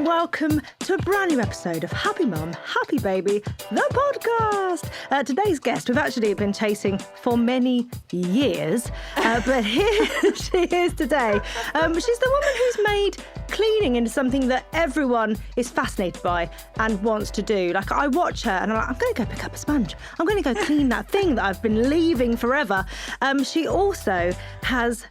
and welcome to a brand new episode of Happy Mum, Happy Baby, the podcast. Today's guest we've actually been chasing for many years, but here she is today. She's the woman who's made cleaning into something that everyone is fascinated by and wants to do. Like, I watch her and I'm like, I'm going to go pick up a sponge. I'm going to go clean that thing that I've been leaving forever. She also has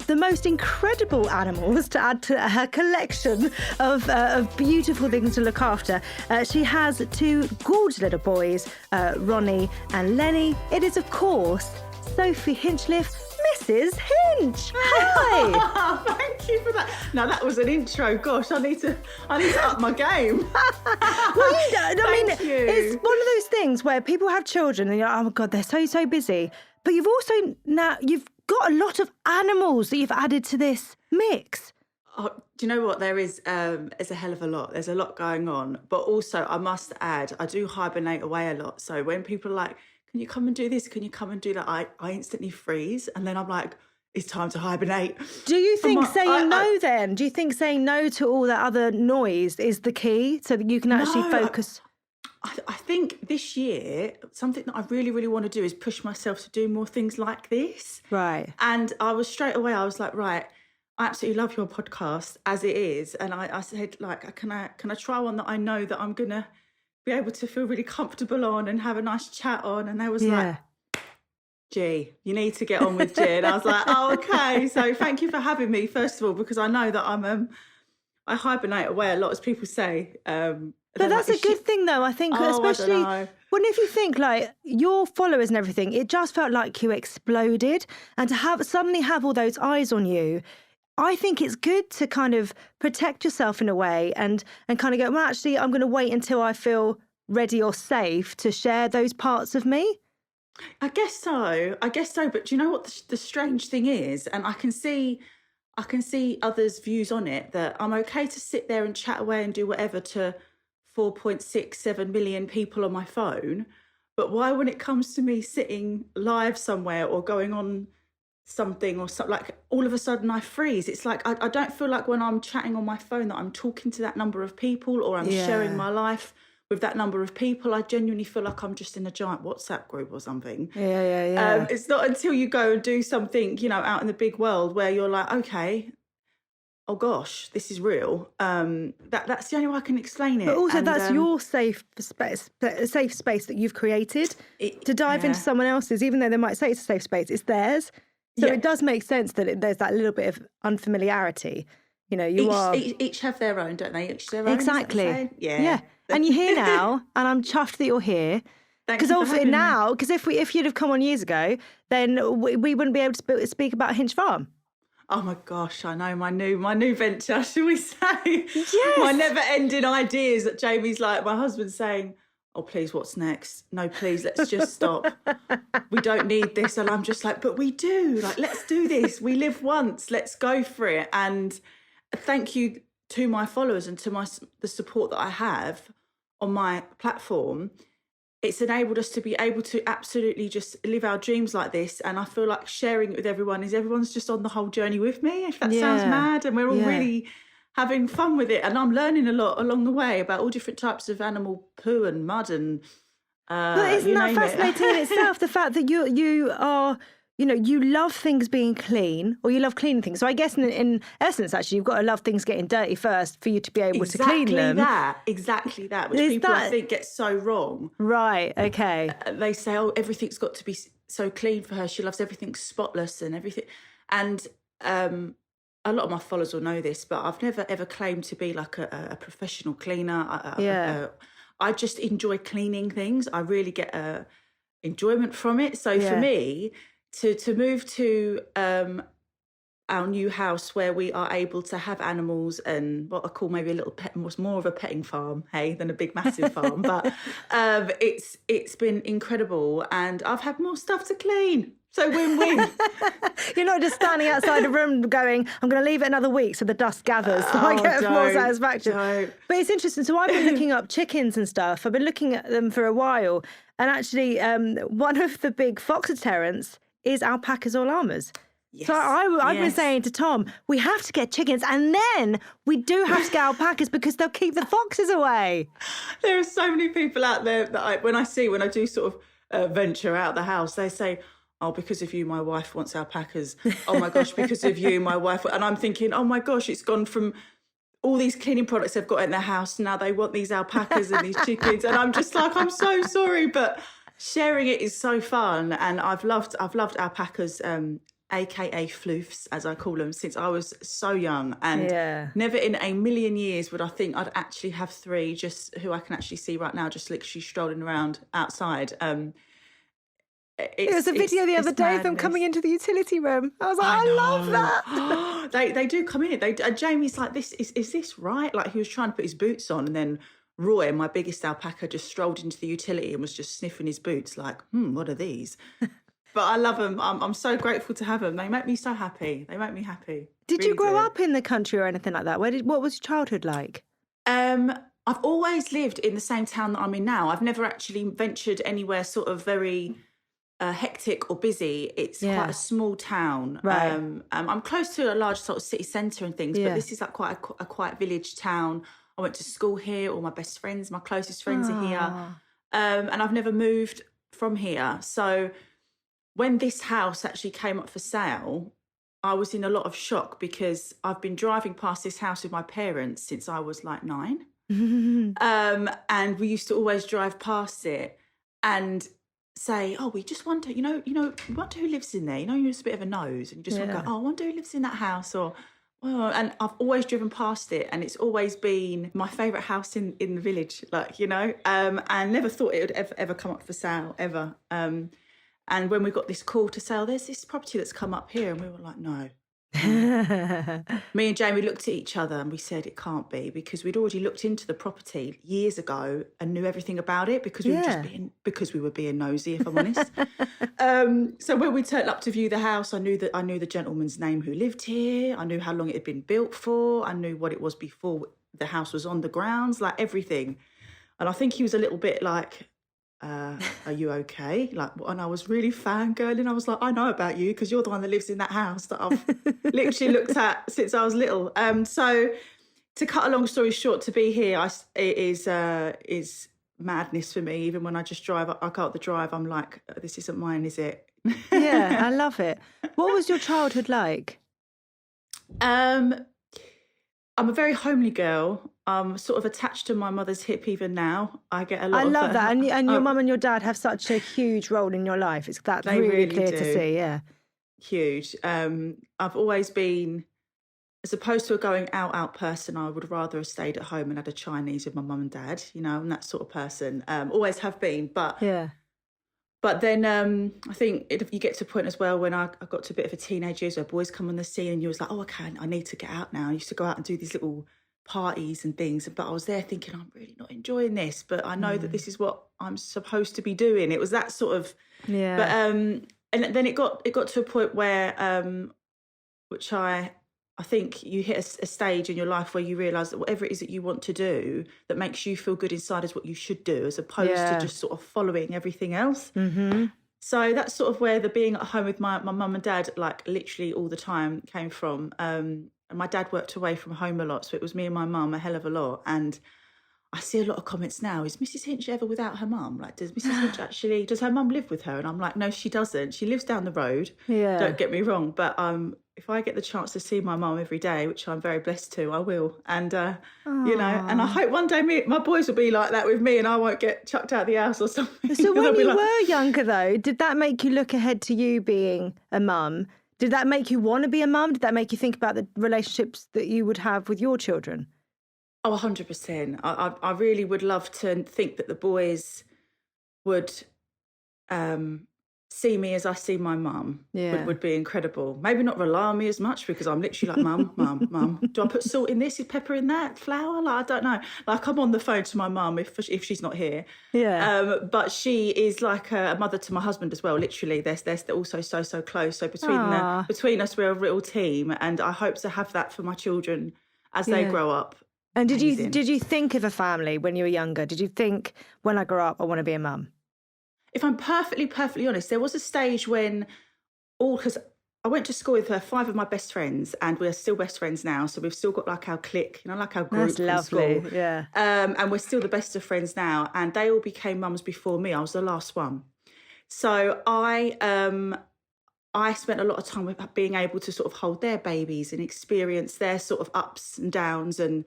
the most incredible animals to add to her collection of beautiful things to look after. She has two gorgeous little boys, Ronnie and Lenny. It is, of course, Sophie Hinchliffe, Mrs. Hinch. Hi. Thank you for that. Now that was an intro. Gosh, I need to up my game. Well, Thank you. It's one of those things where people have children and you're like, oh my God, they're so busy. But you've got a lot of animals that you've added to this mix. Oh, do you know what? There's a hell of a lot. There's a lot going on. But also, I must add, I do hibernate away a lot. So when people are like, can you come and do this? Can you come and do that? I instantly freeze. And then I'm like, it's time to hibernate. Do you think saying no then? Do you think saying no to all that other noise is the key so that you can actually focus? I think this year, something that I really, really want to do is push myself to do more things like this. Right. And I was like, right, I absolutely love your podcast as it is. And I said, like, can I try one that I know that I'm going to be able to feel really comfortable on and have a nice chat on? And they was like, G, you need to get on with G. And I was like, oh, okay. So thank you for having me, first of all, because I know that I hibernate away a lot, as people say. But that's a good thing, though, I think, especially when if you think, like, your followers and everything, it just felt like you exploded. And to suddenly have all those eyes on you, I think it's good to kind of protect yourself in a way and kind of go, well, actually, I'm going to wait until I feel ready or safe to share those parts of me. I guess so. But do you know what the strange thing is? And I can see others' views on it, that I'm okay to sit there and chat away and do whatever to 4.67 million people on my phone. But why, when it comes to me sitting live somewhere or going on something or something, like, all of a sudden I freeze? It's like I don't feel like when I'm chatting on my phone that I'm talking to that number of people or I'm sharing my life with that number of people. I genuinely feel like I'm just in a giant WhatsApp group or something. Yeah. It's not until you go and do something, out in the big world where you're like, okay, oh gosh, this is real. That's the only way I can explain it. But also, that's your safe space that you've created to dive into someone else's, even though they might say it's a safe space, it's theirs. So it does make sense that there's that little bit of unfamiliarity. Each have their own, don't they? Each their own. Exactly. Yeah. And you're here now, and I'm chuffed that you're here. Because now, because if you'd have come on years ago, then we wouldn't be able to speak about Hinch Farm. Oh my gosh, I know, my new venture, shall we say? Yes. My never-ending ideas that Jamie's like, my husband's saying, oh, please, what's next? No, please, let's just stop. We don't need this. And I'm just like, but we do. Like, let's do this. We live once. Let's go for it. And thank you to my followers and to the support that I have on my platform. It's enabled us to be able to absolutely just live our dreams like this. And I feel like sharing it with everyone's just on the whole journey with me, if that sounds mad. And we're all really having fun with it. And I'm learning a lot along the way about all different types of animal poo and mud and but isn't that fascinating in itself, the fact that you are, you love things being clean, or you love cleaning things. So I guess in essence, actually, you've got to love things getting dirty first for you to be able to clean them. Exactly that, which people I think get so wrong. Right, okay. They say, oh, everything's got to be so clean for her. She loves everything spotless and everything. And a lot of my followers will know this, but I've never, ever claimed to be like a professional cleaner. I just enjoy cleaning things. I really get enjoyment from it. So for me, to move to our new house where we are able to have animals and what I call maybe a little pet, more of a petting farm, than a big massive farm. But it's been incredible, and I've had more stuff to clean. So win-win. You're not just standing outside a room going, I'm going to leave it another week so the dust gathers so I get more satisfaction. But it's interesting. So I've been looking up chickens and stuff. I've been looking at them for a while. And actually, one of the big fox deterrents is alpacas or llamas. Yes. So I've been saying to Tom, we have to get chickens and then we do have to get alpacas because they'll keep the foxes away. There are so many people out there that when I do sort of venture out the house, they say, oh, because of you, my wife wants alpacas. Oh my gosh, because of you, my wife. And I'm thinking, oh my gosh, it's gone from all these cleaning products they've got in their house. Now they want these alpacas and these chickens. And I'm just like, I'm so sorry. But sharing it is so fun. And I've loved alpacas, AKA floofs, as I call them, since I was so young. And never in a million years would I think I'd actually have three, just who I can actually see right now, just literally strolling around outside. There was a video the other day of them coming into the utility room. I was like, I love that. They do come in. Jamie's like, is this right? Like, he was trying to put his boots on, and then Roy, my biggest alpaca, just strolled into the utility and was just sniffing his boots like, what are these? But I love them. I'm so grateful to have them. They make me so happy. They make me happy. Did you grow up in the country or anything like that? What was your childhood like? I've always lived in the same town that I'm in now. I've never actually ventured anywhere sort of very hectic or busy. It's quite a small town. Right. I'm close to a large sort of city centre and things, but this is like quite a quiet village town. I went to school here. All my best friends, my closest friends are here. And I've never moved from here. So when this house actually came up for sale, I was in a lot of shock because I've been driving past this house with my parents since I was like 9. And we used to always drive past it and say, oh, we just wonder, you know, we wonder who lives in there. You know, you're just a bit of a nose and you just want to go, oh, I wonder who lives in that house. Or, well, and I've always driven past it and it's always been my favourite house in the village, like, you know, and never thought it would ever come up for sale, ever. And when we got this call to say, oh, there's this property that's come up here, and we were like, no. Me and Jamie looked at each other and we said it can't be, because we'd already looked into the property years ago and knew everything about it because we were being nosy, if I'm honest. So when we turned up to view the house, I knew the gentleman's name who lived here. I knew how long it had been built for. I knew what it was before the house was on the grounds, like everything. And I think he was a little bit like, are you okay? Like, and I was really fangirling. I was like, I know about you because you're the one that lives in that house that I've literally looked at since I was little. So to cut a long story short, to be here it is madness for me. Even when I just drive, I go up the drive, I'm like, this isn't mine, is it? Yeah, I love it. What was your childhood like? I'm a very homely girl. I'm sort of attached to my mother's hip even now. I get a lot of... I love that. And your mum and your dad have such a huge role in your life. That's really clear to see, yeah. Huge. I've always been, as opposed to a going out person, I would rather have stayed at home and had a Chinese with my mum and dad, you know, I'm that sort of person. Always have been, but... Yeah. But then I think you get to a point as well when I got to a bit of a teenage years where boys come on the scene and you was like, oh, okay, I need to get out now. I used to go out and do these little parties and things, but I was there thinking, I'm really not enjoying this, but I know that this is what I'm supposed to be doing. It was that sort of... Yeah. But and then it got to a point where, which I think you hit a stage in your life where you realise that whatever it is that you want to do that makes you feel good inside is what you should do, as opposed to just sort of following everything else. Mm-hmm. So that's sort of where the being at home with my mum and dad, like literally all the time, came from. And my dad worked away from home a lot, so it was me and my mum a hell of a lot. And I see a lot of comments now, is Mrs. Hinch ever without her mum? Like, does her mum live with her? And I'm like, no, she doesn't. She lives down the road. Yeah. Don't get me wrong. But if I get the chance to see my mum every day, which I'm very blessed to, I will. And, you know, and I hope one day my boys will be like that with me and I won't get chucked out of the house or something. So when you were younger, though, did that make you look ahead to you being a mum? Did that make you want to be a mum? Did that make you think about the relationships that you would have with your children? Oh, 100%. I really would love to think that the boys would see me as I see my mum. Yeah. Would be incredible. Maybe not rely on me as much because I'm literally like, mum. Do I put salt in this? Is pepper in that? Flour? Like, I don't know. Like, I'm on the phone to my mum if she's not here. Yeah. But she is like a mother to my husband as well. Literally, they're also so close. So between us, we're a real team, and I hope to have that for my children as they grow up. And did you think of a family when you were younger? Did you think, when I grow up, I want to be a mum? If I'm perfectly honest, there was a stage when because I went to school with 5 of my best friends, and we're still best friends now. So we've still got like our clique, like our group. That's lovely. School. Yeah. And we're still the best of friends now. And they all became mums before me. I was the last one. So I spent a lot of time with being able to sort of hold their babies and experience their sort of ups and downs and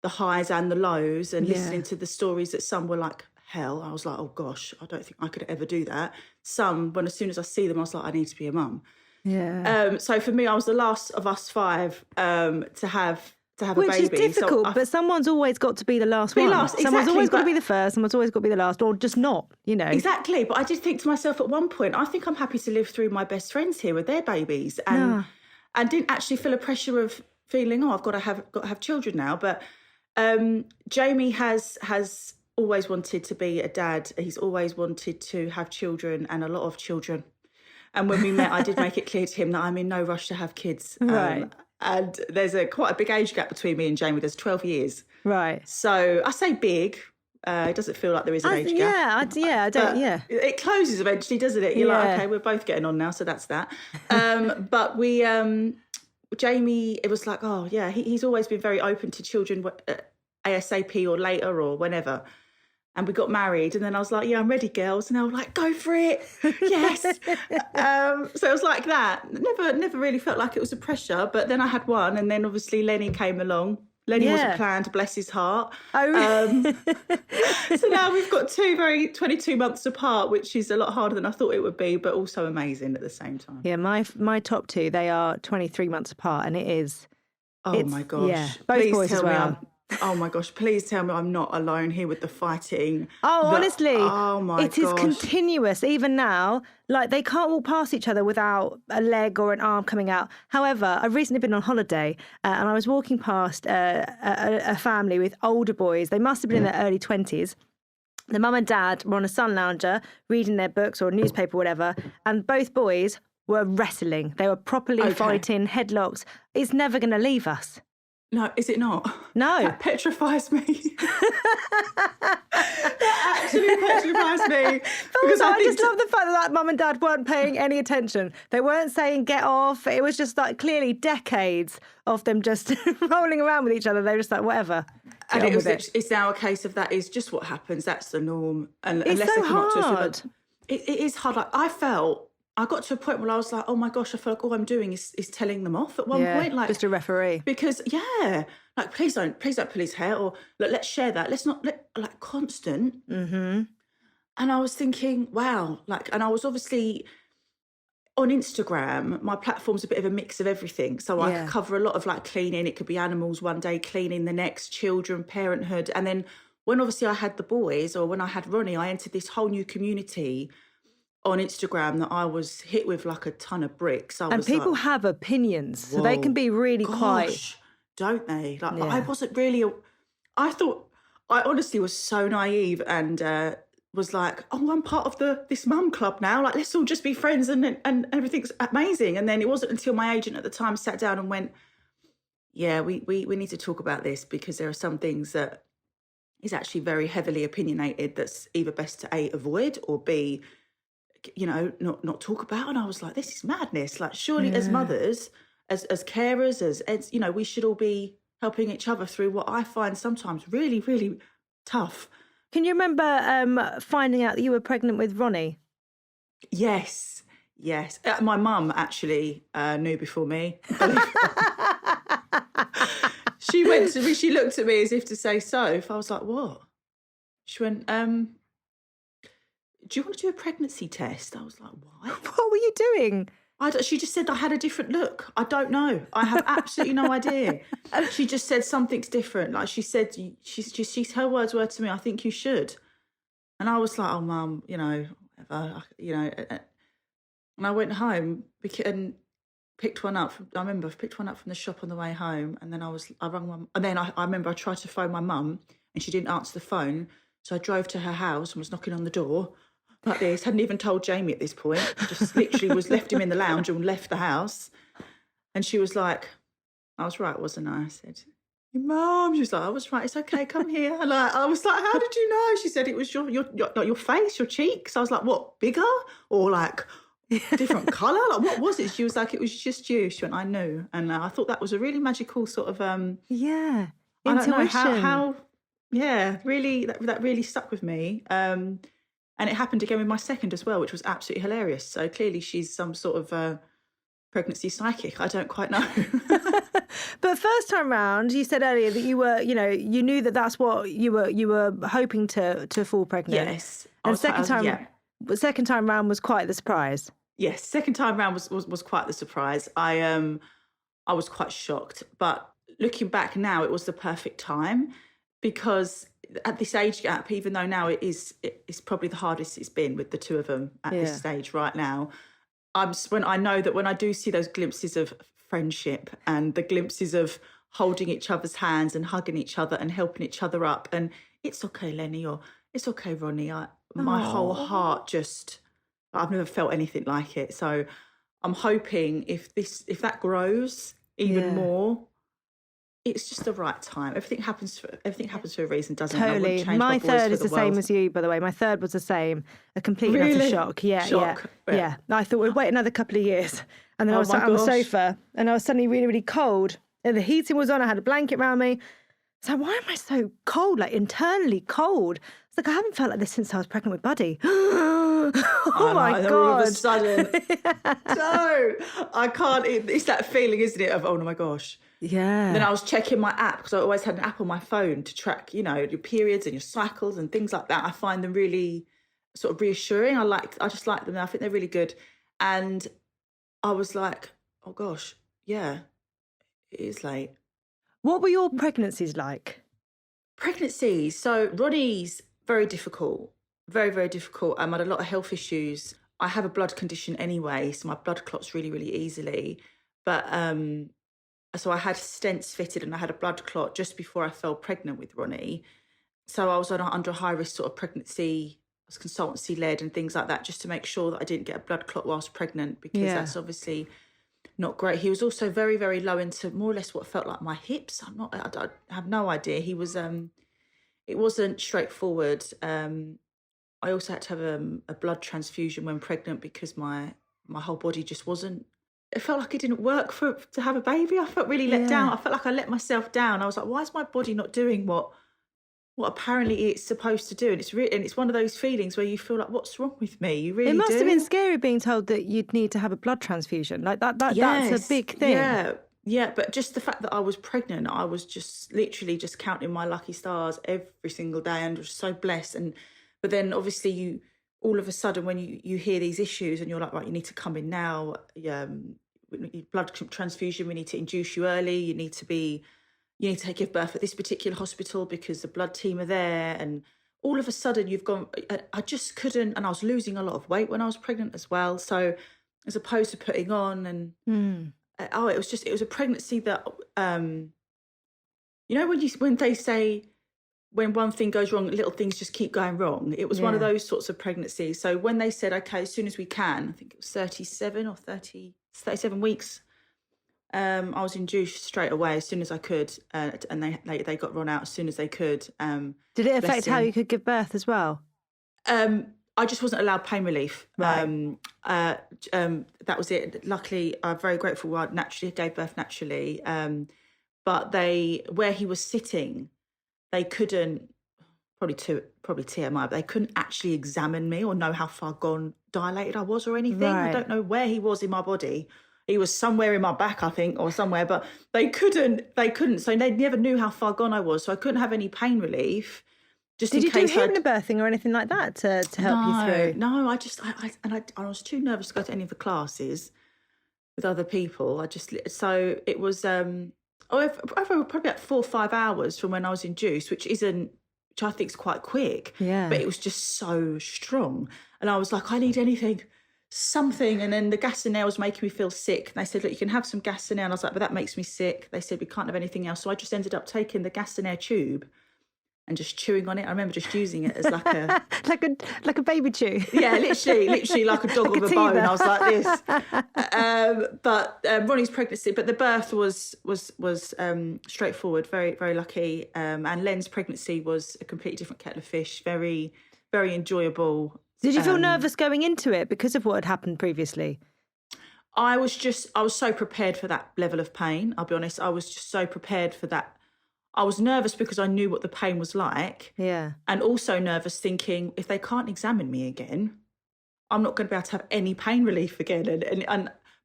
the highs and the lows, and listening to the stories that some were like hell. I was like, oh gosh, I don't think I could ever do that. Some, when as soon as I see them, I was like, I need to be a mum. Yeah. So for me, I was the last of us 5 to have a baby. Which is difficult, but someone's always got to be the last one. Someone's always got to be the first, someone's always got to be the last, or just not, Exactly. But I did think to myself at one point, I think I'm happy to live through my best friends here with their babies, and didn't actually feel a pressure of feeling, oh, I've got to have children now. But Jamie has always wanted to be a dad. He's always wanted to have children, and a lot of children. And when we met, I did make it clear to him that I'm in no rush to have kids. Right. And there's quite a big age gap between me and Jamie. There's 12 years. Right. So I say big. It doesn't feel like there is an age gap. It closes eventually, doesn't it? You're like, okay, we're both getting on now, so that's that. But we, Jamie, it was like, oh, yeah, he's always been very open to children ASAP or later or whenever. And we got married, and then I was like, yeah, I'm ready, girls. And they were like, go for it. Yes. So it was like that. Never really felt like it was a pressure. But then I had one, and then obviously Lenny came along. Lenny wasn't planned, bless his heart. Oh, really? So now we've got 22 months apart, which is a lot harder than I thought it would be, but also amazing at the same time. Yeah, my top 2, they are 23 months apart, and it is. Oh, my gosh. Yeah, both boys as well. Oh my gosh, please tell me I'm not alone here with the fighting. Honestly, oh my gosh. It is continuous. Even now, like they can't walk past each other without a leg or an arm coming out. However, I've recently been on holiday and I was walking past a family with older boys. They must have been in their early 20s. The mum and dad were on a sun lounger reading their books or a newspaper or whatever, and both boys were wrestling. They were properly fighting, headlocks. It's never going to leave us. No, is it not? No. That petrifies me. That actually petrifies me. Because I just love the fact that mum and dad weren't paying any attention. They weren't saying get off. It was just like clearly decades of them just rolling around with each other. They were just like, whatever. And it's now a case of that is just what happens. That's the norm. And it's unless so they come hard. up to us, it is hard. Like, I got to a point where I was like, oh my gosh, I feel like all I'm doing is telling them off at one point. Like just a referee. Because, like, please don't pull his hair, or like, let's share that. Let's not, like, constant. Mm-hmm. And I was thinking, wow, like, and I was obviously on Instagram, my platform's a bit of a mix of everything. So I could cover a lot of like cleaning. It could be animals one day, cleaning the next, children, parenthood. And then when obviously I had the boys, or when I had Ronnie, I entered this whole new community on Instagram that I was hit with like a ton of bricks. And people have opinions, so they can be really quite... Don't they? Like, I wasn't really... I honestly was so naive and was like, oh, I'm part of this mum club now. Like, let's all just be friends and everything's amazing. And then it wasn't until my agent at the time sat down and went, yeah, we need to talk about this, because there are some things that is actually very heavily opinionated that's either best to A, avoid, or B, not talk about. And I was like, this is madness. Like, surely as mothers, as carers, as we should all be helping each other through what I find sometimes really, really tough. Can you remember finding out that you were pregnant with Ronnie? Yes. My mum actually knew before me. She went to me, she looked at me as if to say, Soph. I was like, what? She went, do you want to do a pregnancy test? I was like, why? What were you doing? She just said I had a different look. I don't know. I have absolutely no idea. She just said something's different. Like she said, her words were to me, I think you should. And I was like, oh, Mum, whatever, And I went home and picked one up. I remember I picked one up from the shop on the way home, and then I rang Mum. And then I remember I tried to phone my mum, and she didn't answer the phone. So I drove to her house and was knocking on the door like this. Hadn't even told Jamie at this point. Just literally was left him in the lounge and left the house. And she was like, I was right, wasn't I? I said, your mum. She was like, I was right. It's okay. Come here. I was like, how did you know? She said it was your face, your cheeks. I was like, what, bigger or like different colour. Like, what was it? She was like, it was just you. She went, I knew. And I thought that was a really magical sort of, Yeah. I don't know Intuition. how yeah, really, that really stuck with me. And it happened again with my second as well, which was absolutely hilarious. So clearly she's some sort of pregnancy psychic. I don't quite know. But first time round, you said earlier that you were, you knew that that's what you were hoping to fall pregnant. Yes. And second time round was quite the surprise. Yes, second time round was quite the surprise. I was quite shocked, but looking back now, it was the perfect time, because at this age gap, even though now it's probably the hardest it's been with the two of them at this stage right now, when I know that when I do see those glimpses of friendship and the glimpses of holding each other's hands and hugging each other and helping each other up, and it's okay, Lenny, or it's okay, Ronnie, my whole heart just, I've never felt anything like it. So I'm hoping if that grows even more, it's just the right time. Everything happens for a reason, doesn't it? Totally. My third is the same as you, by the way. My third was the same. A complete and utter shock. Yeah. I thought we'd wait another couple of years. And then I was sat on the sofa and I was suddenly really, really cold. And the heating was on. I had a blanket around me. So why am I so cold, like internally cold? It's like, I haven't felt like this since I was pregnant with Buddy. Oh my God. All of a sudden. No, I can't. It's that feeling, isn't it, of, oh my gosh. Yeah. Then I was checking my app, because I always had an app on my phone to track, your periods and your cycles and things like that. I find them really sort of reassuring. I just like them. I think they're really good. And I was like, oh gosh, yeah, it is late. What were your pregnancies like? Pregnancies. So Ronnie's very difficult, very, very difficult. I had a lot of health issues. I have a blood condition anyway, so my blood clots really, really easily. But so I had stents fitted and I had a blood clot just before I fell pregnant with Ronnie. So I was under a high risk sort of pregnancy, I was consultancy led and things like that, just to make sure that I didn't get a blood clot whilst pregnant, because that's obviously not great. He was also very, very low into more or less what felt like my hips. I have no idea. He was, it wasn't straightforward. I also had to have a blood transfusion when pregnant, because my whole body just wasn't, it felt like it didn't work to have a baby. I felt really let down. I felt like I let myself down. I was like, why is my body not doing what apparently it's supposed to do? And it's one of those feelings where you feel like, what's wrong with me? You really do. It must have been scary being told that you'd need to have a blood transfusion. Like that's a big thing. Yeah, but just the fact that I was pregnant, I was just literally just counting my lucky stars every single day and was so blessed. But then obviously all of a sudden when you hear these issues and you're like, right, you need to come in now. Blood transfusion, we need to induce you early. You need to give birth at this particular hospital because the blood team are there. And all of a sudden I just couldn't, and I was losing a lot of weight when I was pregnant as well. So as opposed to putting on it was a pregnancy that, when they say, when one thing goes wrong, little things just keep going wrong. It was one of those sorts of pregnancies. So when they said, okay, as soon as we can, I think it was 37 weeks, I was induced straight away as soon as I could, and they got run out as soon as they could. Did it affect how you could give birth as well? I just wasn't allowed pain relief. Right. That was it. Luckily, I'm very grateful. I gave birth naturally. But where he was sitting, they couldn't, probably TMI, but they couldn't actually examine me or know how far gone dilated I was or anything. Right. I don't know where he was in my body. He was somewhere in my back, I think, or somewhere, but they couldn't. So they never knew how far gone I was. So I couldn't have any pain relief. Did you do hypnobirthing or anything like that to help you through? No, I was too nervous to go to any of the classes with other people. So it was, probably about 4 or 5 hours from when I was induced, which I think is quite quick. Yeah. But it was just so strong. And I was like, I need something. And then the gas in there was making me feel sick. And they said, look, you can have some gas in there. And I was like, but that makes me sick. They said, we can't have anything else. So I just ended up taking the gas in air tube and just chewing on it. I remember just using it as like a like a baby chew. Yeah, literally like a dog with a bone. I was like this. But Ronnie's pregnancy, but the birth was straightforward. Very, very lucky. And Len's pregnancy was a completely different kettle of fish. Very, very enjoyable. Did you feel nervous going into it because of what had happened previously? I was so prepared for that level of pain. I'll be honest. I was just so prepared for that. I was nervous because I knew what the pain was like. Yeah. And also nervous thinking, if they can't examine me again, I'm not going to be able to have any pain relief again.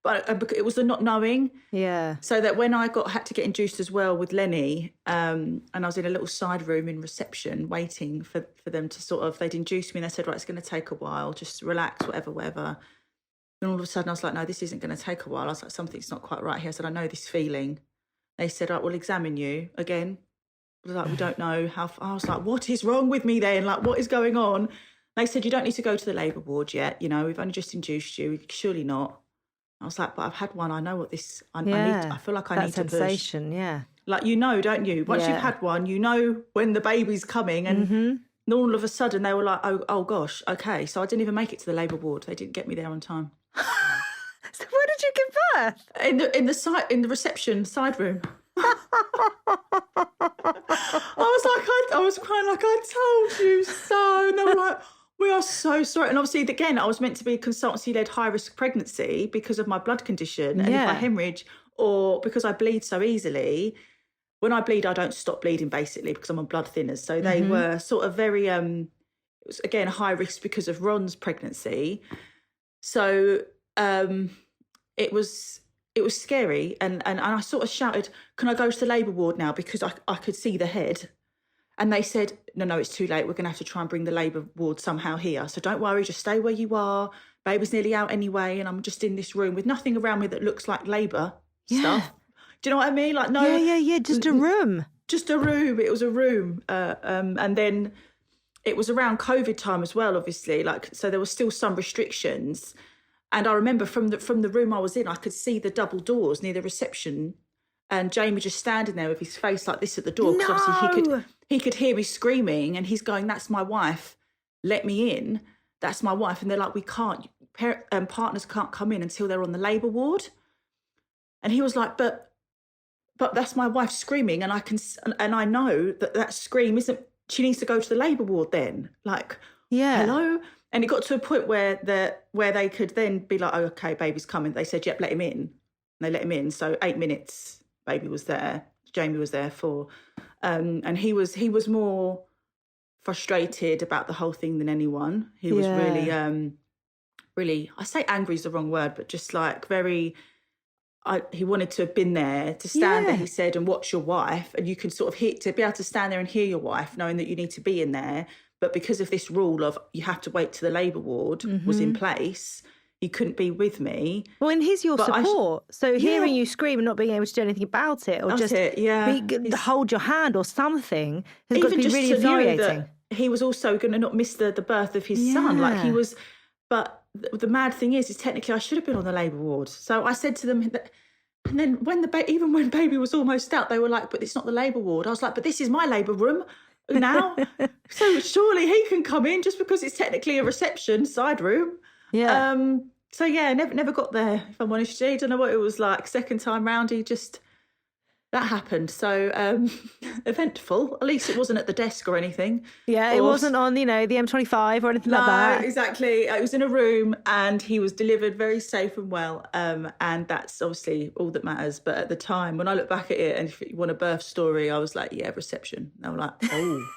But it was the not knowing. Yeah. So that when I had to get induced as well with Lenny, and I was in a little side room in reception waiting for them to they'd induced me and they said, right, it's going to take a while, just relax, whatever. And all of a sudden I was like, no, this isn't going to take a while. I was like, something's not quite right here. I said, I know this feeling. They said, right, we'll examine you again. I was like, we don't know how. I was like, what is wrong with me then? Like, what is going on? They said, you don't need to go to the labour ward yet. You know, we've only just induced you. Surely not. I was like, but I've had one. I know what this. I feel like I need to push. That sensation, yeah. Like, you know, don't you? Once you've had one, you know when the baby's coming, and all of a sudden they were like, oh gosh, okay. So I didn't even make it to the labour ward. They didn't get me there on time. So where did you give birth? In the reception side room. I was crying like, I told you so. And they were like, we are so sorry. And obviously, again, I was meant to be a consultancy-led high-risk pregnancy because of my blood condition. And if I hemorrhage or because I bleed so easily, when I bleed, I don't stop bleeding, basically, because I'm on blood thinners. So they were sort of very, it was, again, high risk because of Ron's pregnancy. So it was scary. And I sort of shouted, can I go to the labour ward now? Because I could see the head. And they said, no, it's too late. We're going to have to try and bring the labour ward somehow here. So don't worry, just stay where you are. Baby's nearly out anyway. And I'm just in this room with nothing around me that looks like labour stuff. Do you know what I mean? Like, no. Yeah. Just a room. Just a room. It was a room. And then it was around COVID time as well, obviously. Like, so there were still some restrictions. And I remember from the room I was in, I could see the double doors near the reception. And Jamie just standing there with his face like this at the door. Because obviously he could hear me screaming and he's going, that's my wife. Let me in. That's my wife. And they're like, we can't. Partners can't come in until they're on the labour ward. And he was like, but that's my wife screaming. And I know that scream isn't, she needs to go to the labour ward then. Like, hello? And it got to a point where they could then be like, oh, okay, baby's coming. They said, yep, let him in. And they let him in. So 8 minutes. Baby was there, Jamie was there for, and he was more frustrated about the whole thing than anyone. He was really, I say angry is the wrong word, but just like very, he wanted to have been there, to stand there, he said, and watch your wife, and you can sort of to be able to stand there and hear your wife, knowing that you need to be in there, but because of this rule of you have to wait to the labour ward was in place, he couldn't be with me. Well, and he's your support. So hearing you scream and not being able to do anything about it, or hold your hand or something, has got to be really infuriating. He was also going to not miss the birth of his son. Like he was, but the mad thing is technically I should have been on the labour ward. So I said to them, and then when even when baby was almost out, they were like, but it's not the labour ward. I was like, but this is my labour room now. So surely he can come in just because it's technically a reception side room. Yeah. So yeah, never got there, if I'm honest. I don't know what it was like. Second time round, that happened. So eventful. At least it wasn't at the desk or anything. Yeah, it wasn't on, the M25 or anything like that. No, exactly. It was in a room and he was delivered very safe and well. And that's obviously all that matters. But at the time, when I look back at it, and if you want a birth story, I was like, yeah, reception. And I'm like, oh.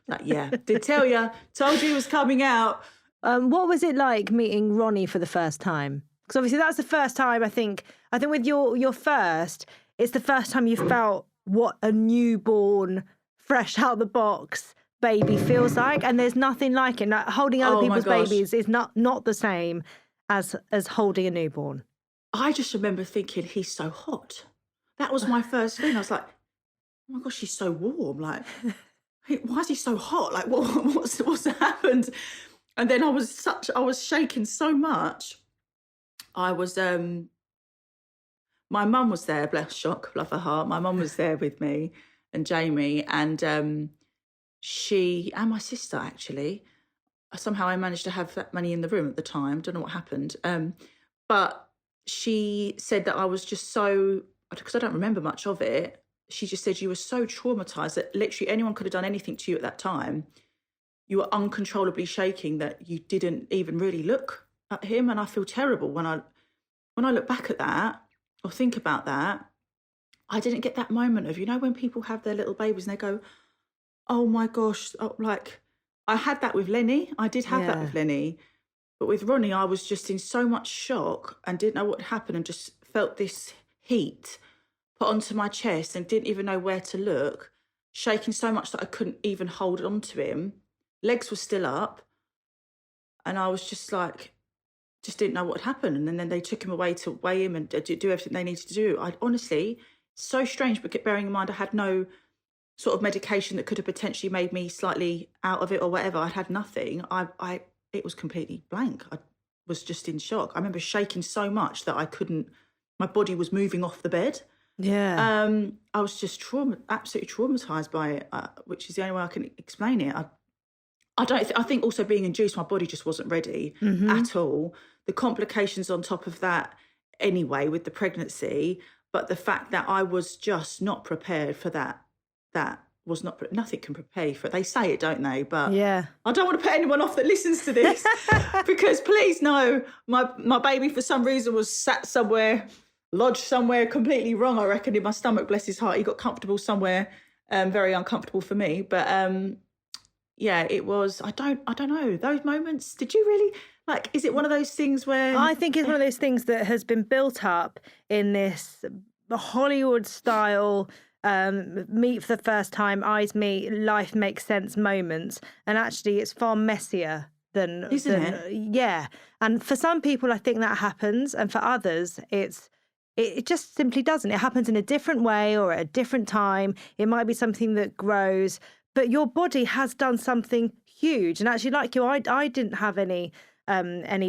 Like, yeah, did tell you. Told you he was coming out. What was it like meeting Ronnie for the first time? Because obviously that's the first time, I think with your first, it's the first time you felt what a newborn, fresh out the box baby feels like. And there's nothing like it. Like, holding other people's babies is not the same as holding a newborn. I just remember thinking, he's so hot. That was my first thing. I was like, oh my gosh, he's so warm. Like, why is he so hot? Like, what's happened? And then I was shaking so much. I was, my mum was there, bless her heart. My mum was there with me and Jamie, and she and my sister, actually. Somehow I managed to have that many in the room at the time. Don't know what happened. But she said that I was just so, because I don't remember much of it, she just said you were so traumatised that literally anyone could have done anything to you at that time. you were uncontrollably shaking that you didn't even really look at him. And I feel terrible when I look back at that or think about that. I didn't get that moment of, when people have their little babies and they go, oh my gosh, like I had that with Lenny. I did have that with Lenny. But with Ronnie, I was just in so much shock and didn't know what happened and just felt this heat put onto my chest and didn't even know where to look, shaking so much that I couldn't even hold on to him. Legs were still up. And I was just like, just didn't know what had happened. And then they took him away to weigh him and do everything they needed to do. I honestly, so strange, but bearing in mind I had no sort of medication that could have potentially made me slightly out of it or whatever. I had nothing. It was completely blank. I was just in shock. I remember shaking so much that I couldn't, my body was moving off the bed. Yeah. I was just absolutely traumatized by it, which is the only way I can explain it. I think also being induced, my body just wasn't ready at all. The complications on top of that anyway with the pregnancy, but the fact that I was just not prepared for that was not, nothing can prepare you for it. They say it, don't they? But yeah, I don't want to put anyone off that listens to this because please know my baby for some reason was sat somewhere, lodged somewhere completely wrong, I reckon, in my stomach, bless his heart. He got comfortable somewhere, very uncomfortable for me. But yeah, it was, I don't know, those moments, did you really, like, is it one of those things where... I think it's one of those things that has been built up in this Hollywood style meet for the first time, eyes meet, life makes sense moments. And actually it's far messier than... Isn't it? Yeah. And for some people, I think that happens. And for others, it just simply doesn't. It happens in a different way or at a different time. It might be something that grows, but your body has done something huge. And actually, like you, I didn't have any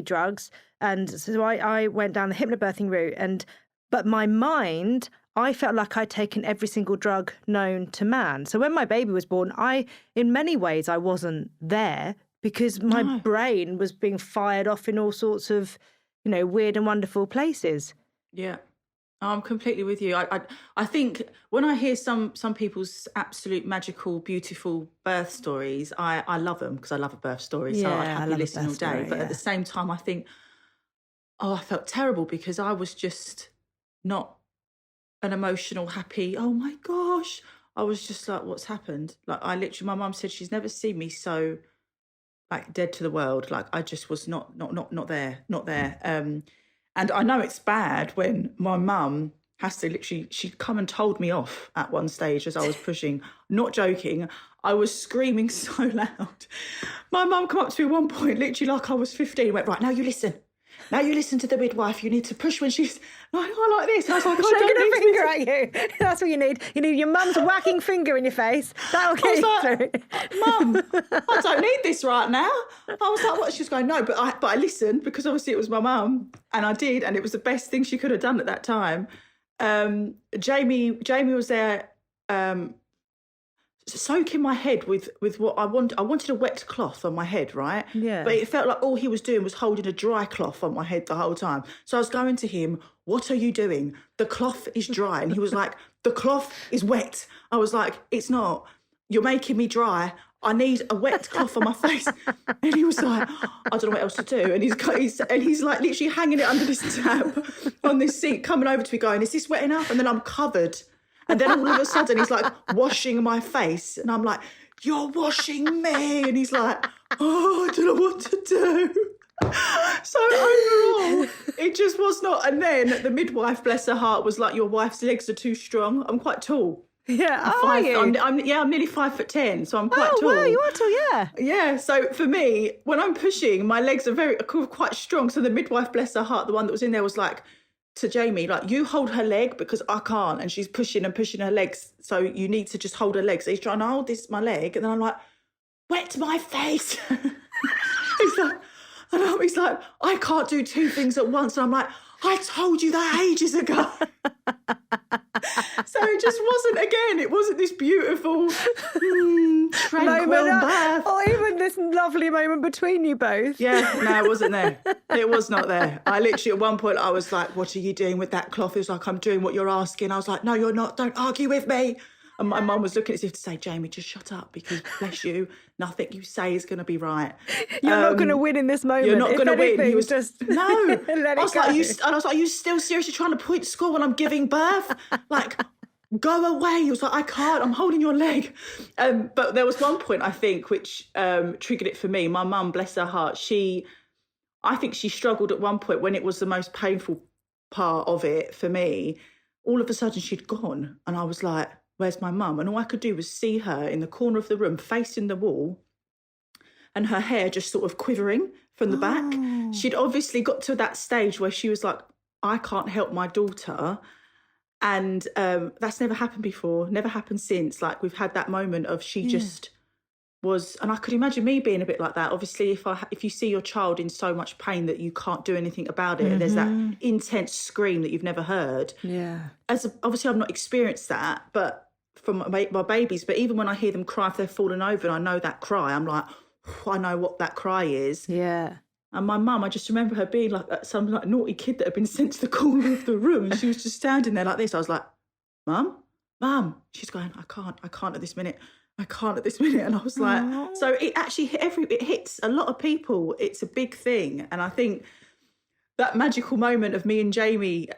drugs. And so I went down the hypnobirthing route. But my mind, I felt like I'd taken every single drug known to man. So when my baby was born, in many ways, I wasn't there because my brain was being fired off in all sorts of, weird and wonderful places. Yeah. I'm completely with you. I think when I hear some people's absolute magical, beautiful birth stories, I love them because I love a birth story. So I'd happily listen all day. But at the same time, I think, I felt terrible because I was just not an emotional, happy, oh my gosh. I was just like, what's happened? Like my mum said she's never seen me so like dead to the world. Like I just was not there. And I know it's bad when my mum has to literally, she'd come and told me off at one stage as I was pushing, not joking. I was screaming so loud. My mum come up to me at one point, literally like I was 15, went, right, now you listen. Now you listen to the midwife. You need to push when she's like this. And I was like, shaking her finger at you. That's what you need. You need your mum's whacking finger in your face. That'll get you through. Mum, I don't need this right now. I was like, what? She was going, no, but I listened because obviously it was my mum, and I did, and it was the best thing she could have done at that time. Jamie was there. Soaking my head with what I wanted. I wanted a wet cloth on my head, right? Yeah. But it felt like all he was doing was holding a dry cloth on my head the whole time. So I was going to him, what are you doing? The cloth is dry. And he was like, the cloth is wet. I was like, it's not. You're making me dry. I need a wet cloth on my face. And he was like, I don't know what else to do. And he's like literally hanging it under this tab on this seat, coming over to me going, is this wet enough? And then I'm covered. And then all of a sudden he's like washing my face. And I'm like, you're washing me. And he's like, I don't know what to do. So overall, it just was not. And then the midwife, bless her heart, was like, your wife's legs are too strong. I'm quite tall. Yeah, are you? I'm nearly 5'10", so I'm quite tall. Oh, wow, you are tall, yeah. Yeah, so for me, when I'm pushing, my legs are quite strong. So the midwife, bless her heart, the one that was in there was like, to Jamie, like, you hold her leg because I can't, and she's pushing her legs, so you need to just hold her legs. So he's trying to hold my leg, and then I'm like, wet my face. He's like, I can't do two things at once. And I'm like, I told you that ages ago. So it wasn't this beautiful, tranquil birth. Or even this lovely moment between you both. Yeah, no, it wasn't there. It was not there. I literally, at one point, I was like, what are you doing with that cloth? It was like, I'm doing what you're asking. I was like, no, you're not. Don't argue with me. And my mum was looking as if to say, Jamie, just shut up, because bless you, nothing you say is going to be right. You're not going to win in this moment. You're not going to win. He was just no. let I was it go. like, are you still seriously trying to point school when I'm giving birth? Like, go away. He was like, I can't. I'm holding your leg. But there was one point, I think, which triggered it for me. My mum, bless her heart, I think she struggled at one point when it was the most painful part of it for me. All of a sudden, she'd gone, and I was like, where's my mum? And all I could do was see her in the corner of the room facing the wall, and her hair just sort of quivering from the back. She'd obviously got to that stage where she was like, I can't help my daughter. And that's never happened before, never happened since. Like, we've had that moment of she just was, and I could imagine me being a bit like that. Obviously, if you see your child in so much pain that you can't do anything about it, and there's that intense scream that you've never heard. Yeah. Obviously, I've not experienced that, but from my babies, but even when I hear them cry if they're falling over and I know that cry, I'm like, I know what that cry is. Yeah. And my mum, I just remember her being like some like naughty kid that had been sent to the corner of the room, and she was just standing there like this. I was like, Mum. She's going, I can't at this minute. I can't at this minute. And I was like, so it actually it hits a lot of people. It's a big thing. And I think that magical moment of me and Jamie,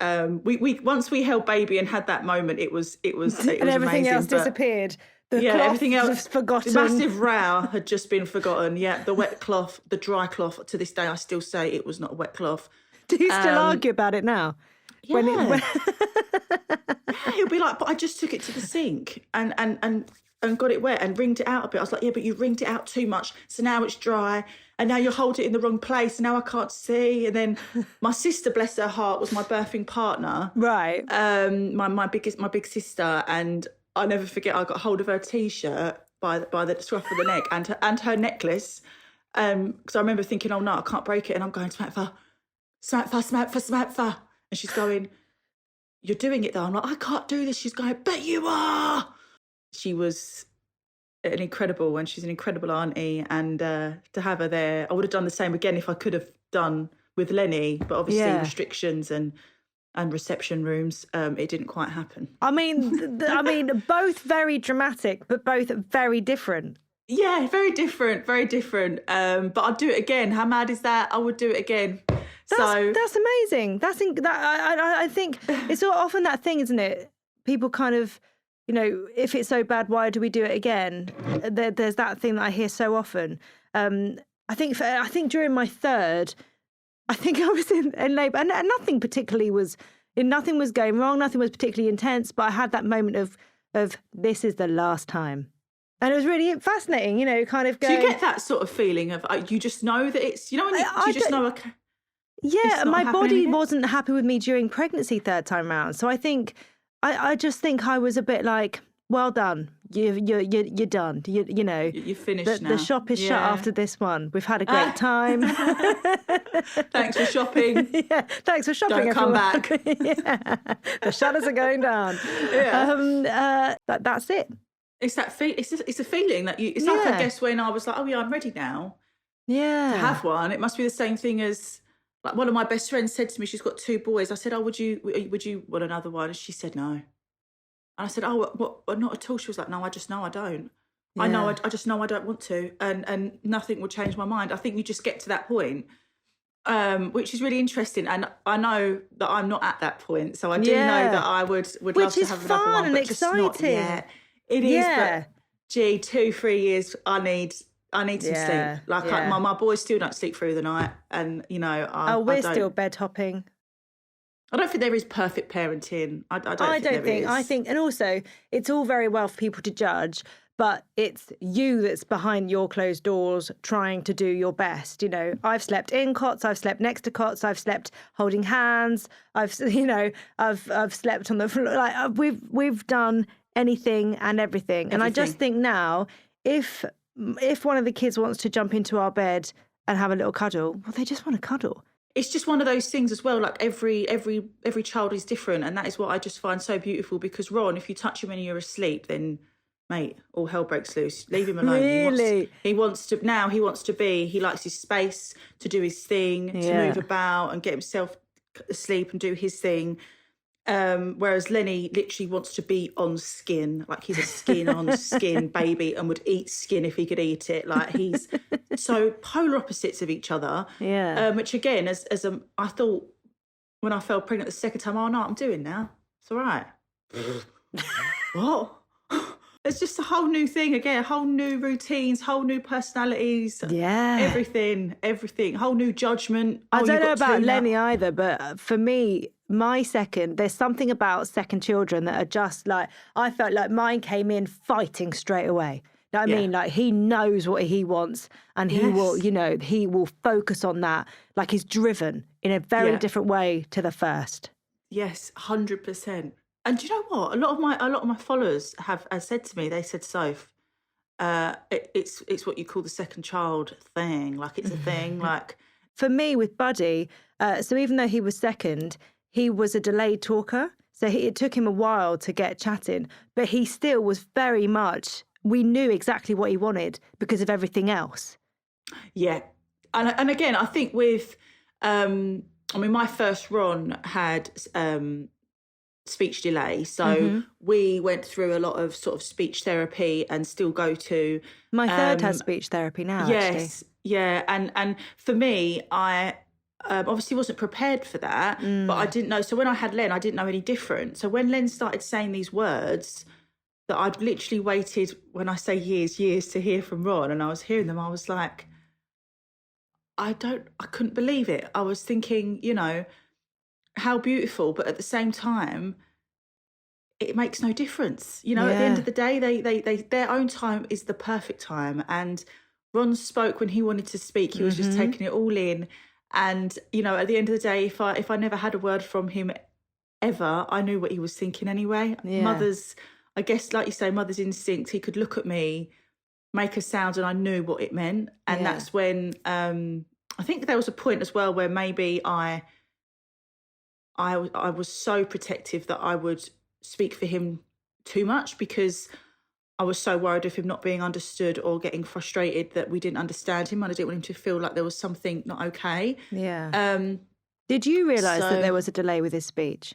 we once we held baby and had that moment, it was And everything amazing, else disappeared. Everything else was forgotten. The massive row had just been forgotten. Yeah, the wet cloth, the dry cloth. To this day, I still say it was not a wet cloth. Do you still argue about it now? Yeah. Yeah, he'll be like, but I just took it to the sink and got it wet and wringed it out a bit. I was like, yeah, but you wringed it out too much, so now it's dry, and now you hold it in the wrong place, and now I can't see. And then my sister, bless her heart, was my birthing partner. Right. My big sister, and I'll never forget, I got hold of her T-shirt by the scruff of the neck and her necklace, because I remember thinking, oh no, I can't break it, and I'm going, smack fa. And she's going, you're doing it though. I'm like, I can't do this. She's going, bet you are. She was and she's an incredible auntie, and to have her there, I would have done the same again if I could have done with Lenny, but obviously restrictions and reception rooms, it didn't quite happen. I mean, both very dramatic, but both very different. Yeah, very different. But I'd do it again. How mad is that? I would do it again. That's amazing. I think it's often that thing, isn't it? People kind of, if it's so bad, why do we do it again? There's that thing that I hear so often. I think during my third, I think I was in labour, and nothing was going wrong. Nothing was particularly intense, but I had that moment of this is the last time. And it was really fascinating, kind of going... Do you get that sort of feeling of, you just know that it's, when you just know... Okay, yeah, my body wasn't happy with me during pregnancy third time round. So I think, I just think I was a bit like, well done, you're done. You're finished now. The shop is shut after this one. We've had a great time. Thanks for shopping. Yeah, thanks for shopping. Don't come back. Yeah, the shutters are going down. Yeah, that's it. It's that it's a feeling that you. It's like, I guess, when I was like, oh yeah, I'm ready now. Yeah, to have one. It must be the same thing as, like, one of my best friends said to me, she's got 2 boys. I said, oh, would you want another one? And she said no. And I said, oh, what? Not at all. She was like, no, I just know I don't. Yeah. I know, I just know I don't want to, and nothing will change my mind. I think you just get to that point, which is really interesting. And I know that I'm not at that point, so I do know that I would love to have another one, and but exciting. Just not yet. It is, but gee, 2-3 years, I need some sleep. Like, my boys still don't sleep through the night, and we're still bed hopping. I don't think there is perfect parenting. I think, and also it's all very well for people to judge, but it's you that's behind your closed doors trying to do your best. I've slept in cots, I've slept next to cots, I've slept holding hands, I've slept on the floor. Like, we've done anything and everything. And I just think now, if one of the kids wants to jump into our bed and have a little cuddle, well, they just want to cuddle. It's just one of those things as well. Like, every child is different, and that is what I just find so beautiful. Because Ron, if you touch him when you're asleep, then mate, all hell breaks loose. Leave him alone. Really? He likes his space to do his thing, to move about and get himself asleep and do his thing. Whereas Lenny literally wants to be on skin, like he's a skin on skin baby and would eat skin if he could eat it. Like he's so polar opposites of each other. Yeah. Which again, I thought when I fell pregnant the second time, oh no, I'm doing now. It's all right. What? It's just a whole new thing again, whole new routines, whole new personalities. Yeah. Everything, whole new judgment. I don't know about Lenny either, but for me, there's something about second children that are just like, I felt like mine came in fighting straight away. You know what I mean? Like he knows what he wants and he will, he will focus on that. Like he's driven in a very different way to the first. Yes, 100%. And do you know what? A lot of my followers have said to me, they said, Soph, it's what you call the second child thing. Like it's a thing. Like for me with Buddy, so even though he was second, he was a delayed talker. So it took him a while to get chatting, but he still was very much, we knew exactly what he wanted because of everything else. Yeah. And again, I think with, my first Ron had speech delay. So we went through a lot of sort of speech therapy and still go to. My third has speech therapy now, yes, actually. Yeah. And for me, I obviously wasn't prepared for that, but I didn't know. So when I had Len, I didn't know any different. So when Len started saying these words that I'd literally waited, when I say years to hear from Ron, and I was hearing them, I was like, I couldn't believe it. I was thinking, how beautiful, but at the same time, it makes no difference. At the end of the day, they their own time is the perfect time. And Ron spoke when he wanted to speak. He was just taking it all in. And, at the end of the day, if I never had a word from him ever, I knew what he was thinking anyway. Yeah. I guess, like you say, mother's instinct, he could look at me, make a sound, and I knew what it meant. And that's when, I think there was a point as well where maybe I was so protective that I would speak for him too much because I was so worried of him not being understood or getting frustrated that we didn't understand him, and I didn't want him to feel like there was something not okay. Yeah. Did you realise that there was a delay with his speech?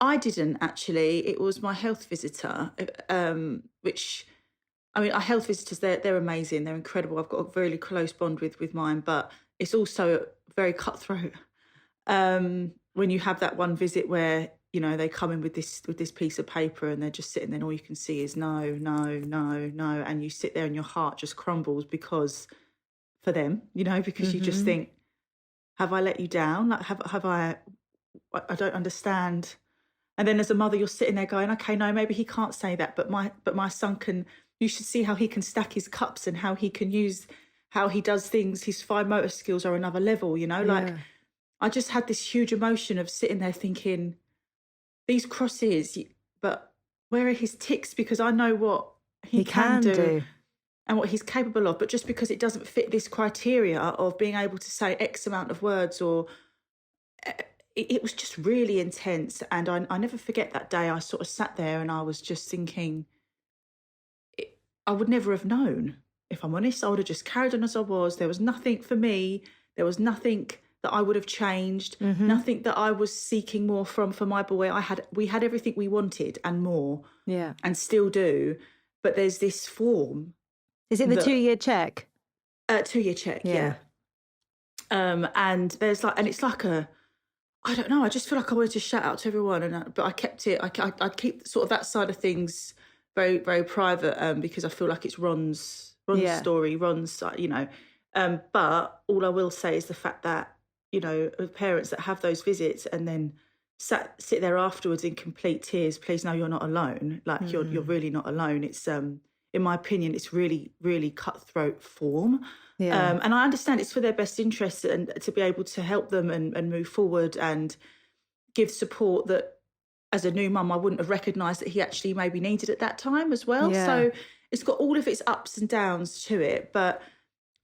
I didn't actually. It was my health visitor, which, our health visitors, they're amazing. They're incredible. I've got a really close bond with mine, but it's also very cutthroat. When you have that one visit where, they come in with this piece of paper and they're just sitting there and all you can see is no, no, no, no. And you sit there and your heart just crumbles because you just think, have I let you down? Like, have I don't understand. And then as a mother, you're sitting there going, okay, no, maybe he can't say that, but my son can, you should see how he can stack his cups and how he can how he does things. His fine motor skills are another level, like I just had this huge emotion of sitting there thinking, these crosses, but where are his ticks? Because I know what he can do and what he's capable of, but just because it doesn't fit this criteria of being able to say X amount of words, or it was just really intense. And I never forget that day. I sort of sat there and I was just thinking, I would never have known. If I'm honest, I would have just carried on as I was. There was nothing for me. There was nothing that I would have changed, nothing that I was seeking more for my boy. We had everything we wanted and more, and still do. But there's this form. Is it the 2-year check? 2-year check, yeah. And there's it's like I don't know. I just feel like I wanted to shout out to everyone, but I kept it. I keep sort of that side of things very, very private, because I feel like it's Ron's story, Ron's, but all I will say is the fact that, parents that have those visits and then sit there afterwards in complete tears, please know you're not alone. Like you're really not alone. It's, in my opinion, it's really, really cutthroat form. Yeah. And I understand it's for their best interest and to be able to help them and move forward and give support that as a new mum, I wouldn't have recognised that he actually maybe needed at that time as well. Yeah. So it's got all of its ups and downs to it, but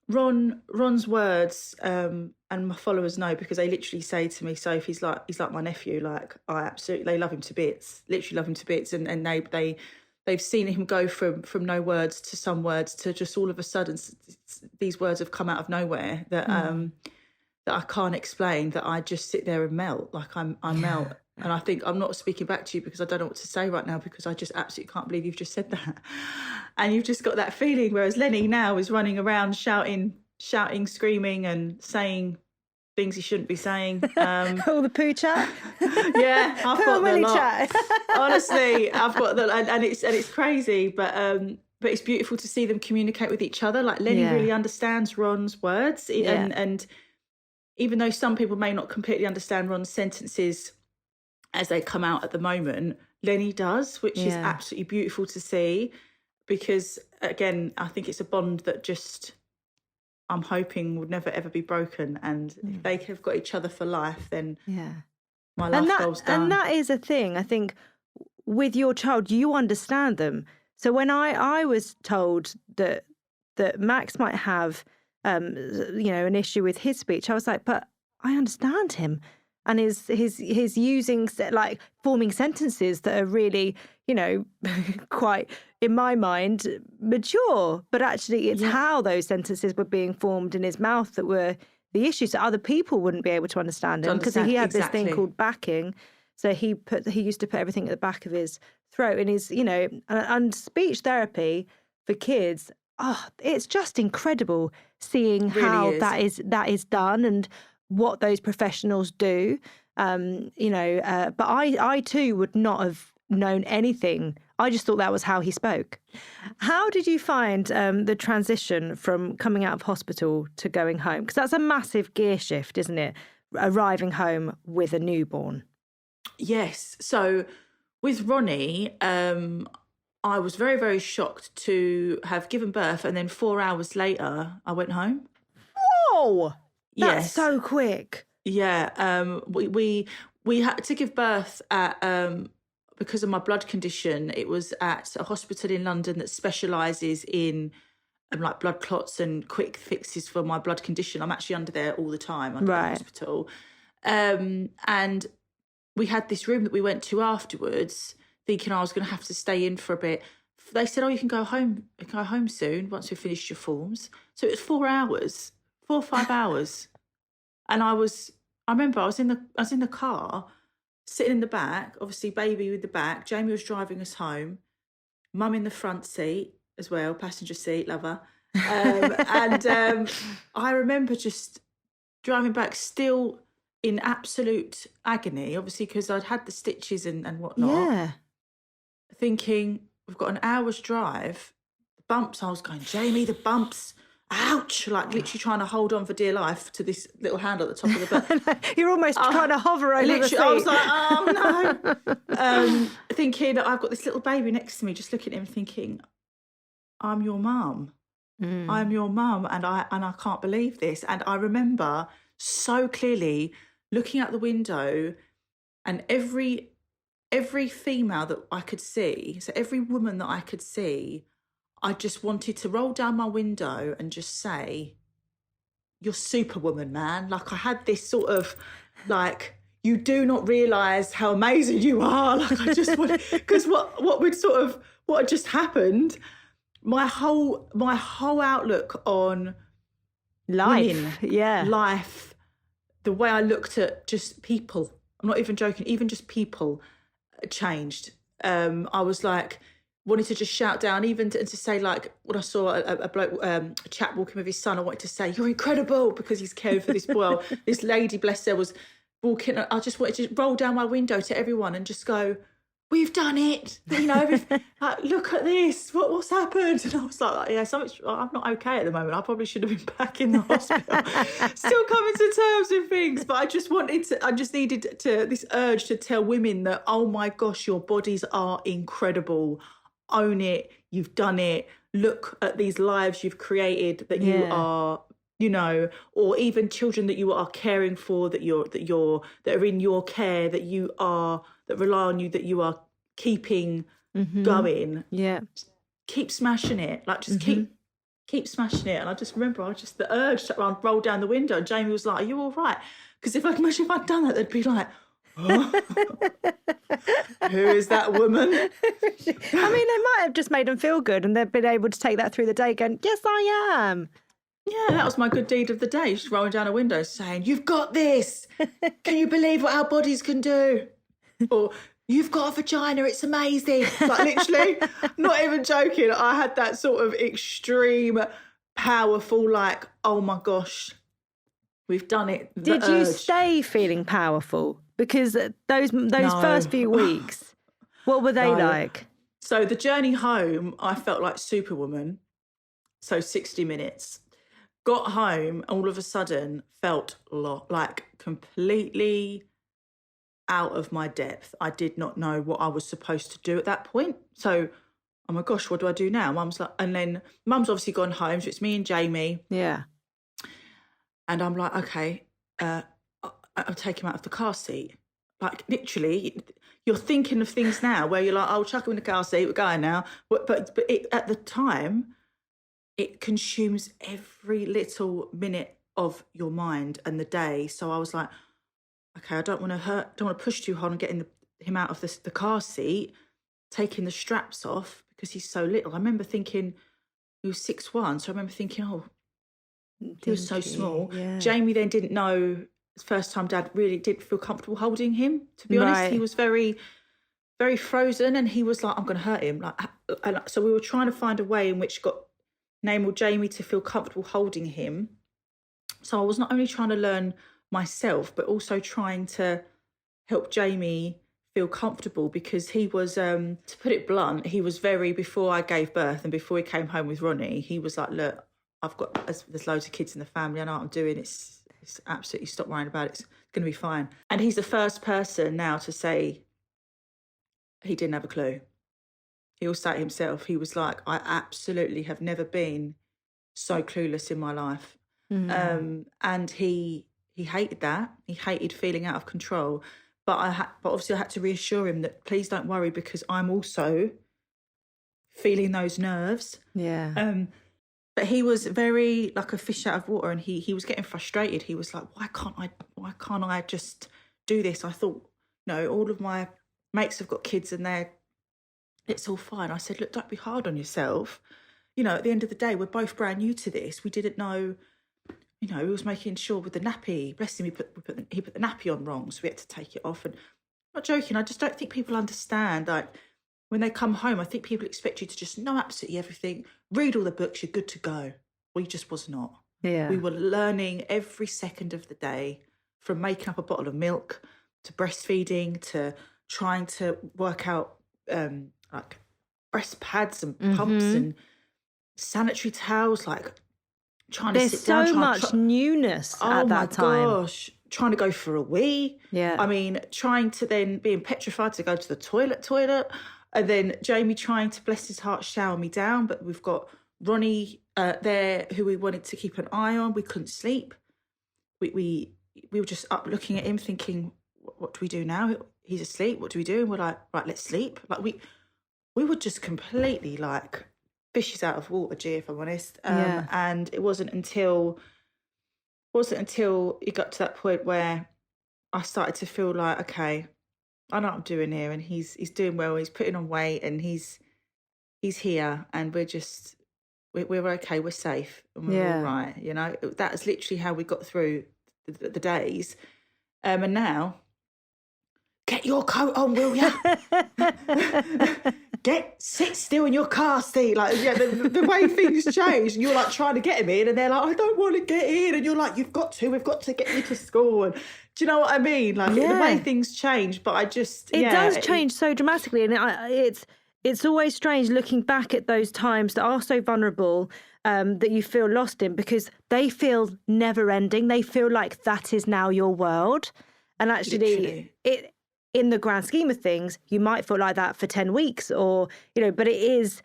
Ron's words, and my followers know because they literally say to me, Sophie, he's like my nephew. Like they love him to bits, literally love him to bits, and they've seen him go from no words to some words to just all of a sudden these words have come out of nowhere that that I can't explain, that I just sit there and melt. Like I melt. And I think I'm not speaking back to you because I don't know what to say right now, because I just absolutely can't believe you've just said that. And you've just got that feeling, whereas Lenny now is running around shouting, screaming and saying things he shouldn't be saying. All the poo chat. Yeah, I've got the lot. Chat. Honestly, I've got the, and it's crazy, but it's beautiful to see them communicate with each other. Like Lenny really understands Ron's words, and even though some people may not completely understand Ron's sentences as they come out at the moment, Lenny does, which is absolutely beautiful to see, because again, I think it's a bond that just, I'm hoping would never ever be broken. And if they have got each other for life, then my life goal's done. And that is a thing, I think, with your child, you understand them. So when I was told that Max might have an issue with his speech, I was like, but I understand him. And his using, like, forming sentences that are really, quite, in my mind, mature. But actually it's how those sentences were being formed in his mouth that were the issue. So other people wouldn't be able to understand him, because he had this thing called backing. So he used to put everything at the back of his throat. And he's, and speech therapy for kids, it's just incredible seeing how that is done and what those professionals do, but I too would not have known anything. I just thought that was how he spoke. How did you find the transition from coming out of hospital to going home? Because that's a massive gear shift, isn't it? Arriving home with a newborn. Yes. So with Ronnie, I was very, very shocked to have given birth, and then 4 hours later I went home. Whoa! That's so quick. Yeah. We had to give birth at, because of my blood condition, it was at a hospital in London that specialises in like blood clots and quick fixes for my blood condition. I'm actually under there all the time, under the hospital. And we had this room that we went to afterwards, thinking I was going to have to stay in for a bit. They said, you can go home soon once we've finished your forms. So it was 4 hours. 4 or 5 hours. And I remember I was in the car, sitting in the back, obviously baby with the back. Jamie was driving us home, mum in the front seat as well, passenger seat, love her. I remember just driving back still in absolute agony, obviously because I'd had the stitches and whatnot. Yeah. Thinking, we've got an hour's drive. The bumps, I was going, Jamie, the bumps. Ouch, like literally trying to hold on for dear life to this little handle at the top of the bed. You're almost trying to hover over the seat. I was like, oh no. Thinking that I've got this little baby next to me, just looking at him thinking, I'm your mum. I'm your mum, and I can't believe this. And I remember so clearly looking out the window, and every female that I could see, so every woman that I could see, I just wanted to roll down my window and just say, you're Superwoman, man. Like I had this sort of like, you do not realise how amazing you are. Like I just wanted, because what had just happened, my whole outlook on life, women, life, the way I looked at just people, I'm not even joking, even just people changed. I was like, wanted to just shout down, even to say, like, when I saw a bloke, a chap walking with his son, I wanted to say, you're incredible, because he's caring for this boy. This lady, bless her, was walking. I just wanted to roll down my window to everyone and just go, we've done it. Like, look at this. What's happened? And I was like, yeah, I'm not okay at the moment. I probably should have been back in the hospital. Still coming to terms with things. But I just needed this urge to tell women that, oh my gosh, your bodies are incredible. Own it. You've done it. Look at these lives you've created that you are, or even children that you are caring for, that are in your care, that rely on you, that you are keeping going. Yeah. Keep smashing it. Like, just keep smashing it. And I just remember, the urge to roll down the window. And Jamie was like, are you all right? Because if I'd done that, they'd be like, oh, who is that woman? I mean, they might have just made them feel good, and they've been able to take that through the day going, yes, I am. Yeah, that was my good deed of the day. Just rolling down a window saying, "You've got this. Can you believe what our bodies can do?" Or, "You've got a vagina. It's amazing." Like, literally, not even joking. I had that sort of extreme, powerful, like, oh my gosh, we've done it. The Did you urge. stay feeling powerful? Because those No. first few weeks, what were they No. like? So the journey home, I felt like Superwoman. So 60 minutes. Got home, all of a sudden felt like completely out of my depth. I did not know what I was supposed to do at that point. So, oh my gosh, what do I do now? Mum's like, and then Mum's obviously gone home, so it's me and Jamie. Yeah. And I'm like, okay, I'll take him out of the car seat. Like, literally, you're thinking of things now where you're like, "Oh, chuck him in the car seat, we're going now." But at the time, it consumes every little minute of your mind and the day. So I was like, okay, I don't want to push too hard on getting him out of the car seat, taking the straps off because he's so little. I remember thinking he was 6'1", so I remember thinking, oh, he was so small. Yeah. Jamie then didn't know. First time Dad really didn't feel comfortable holding him. To be honest, he was very, very frozen, and he was like, "I'm going to hurt him." And so we were trying to find a way in which got Name or Jamie to feel comfortable holding him. So I was not only trying to learn myself, but also trying to help Jamie feel comfortable, because he was, to put it blunt, he was before I gave birth and before he came home with Ronnie, he was like, "Look, there's loads of kids in the family. I know what I'm doing. It's absolutely, stop worrying about it. It's going to be fine." And he's the first person now to say he didn't have a clue. He will say it himself. He was like, "I absolutely have never been so clueless in my life." And he hated that. He hated feeling out of control. But obviously I had to reassure him that please don't worry, because I'm also feeling those nerves. Yeah. But he was very like a fish out of water, and he was getting frustrated. He was like, why can't I just do this? I thought, no, all of my mates have got kids and it's all fine. I said, look, don't be hard on yourself. At the end of the day, we're both brand new to this. We didn't know, he was making sure with the nappy, bless him, he put the nappy on wrong, so we had to take it off. And I'm not joking, I just don't think people understand, like, when they come home, I think people expect you to just know absolutely everything, read all the books, you're good to go. We just was not. Yeah. We were learning every second of the day, from making up a bottle of milk to breastfeeding to trying to work out like breast pads and pumps and sanitary towels, like trying to sit down. There's so much newness at that time. Oh my gosh, trying to go for a wee. Yeah. I mean, trying to then being petrified to go to the toilet. And then Jamie trying to, bless his heart, shower me down. But we've got Ronnie there who we wanted to keep an eye on. We couldn't sleep. We were just up looking at him thinking, what do we do now? He's asleep. What do we do? And we're like, right, let's sleep. Like we were just completely like fishes out of water, G, if I'm honest. And it wasn't until it got to that point where I started to feel like, okay, I know what I'm doing here, and he's doing well. He's putting on weight, and he's here, and we're okay. We're safe, and we're all right. That is literally how we got through the days. And now, get your coat on, will ya? Sit still in your car seat. Like, yeah, the way things change, and you're like trying to get him in, and they're like, I don't want to get in, and you're like, we've got to get you to school. And do you know what I mean? Like, the way things change, but it does change so dramatically, and it's always strange looking back at those times that are so vulnerable, that you feel lost in, because they feel never ending. They feel like that is now your world, and actually, literally. In the grand scheme of things, you might feel like that for 10 weeks or, but it's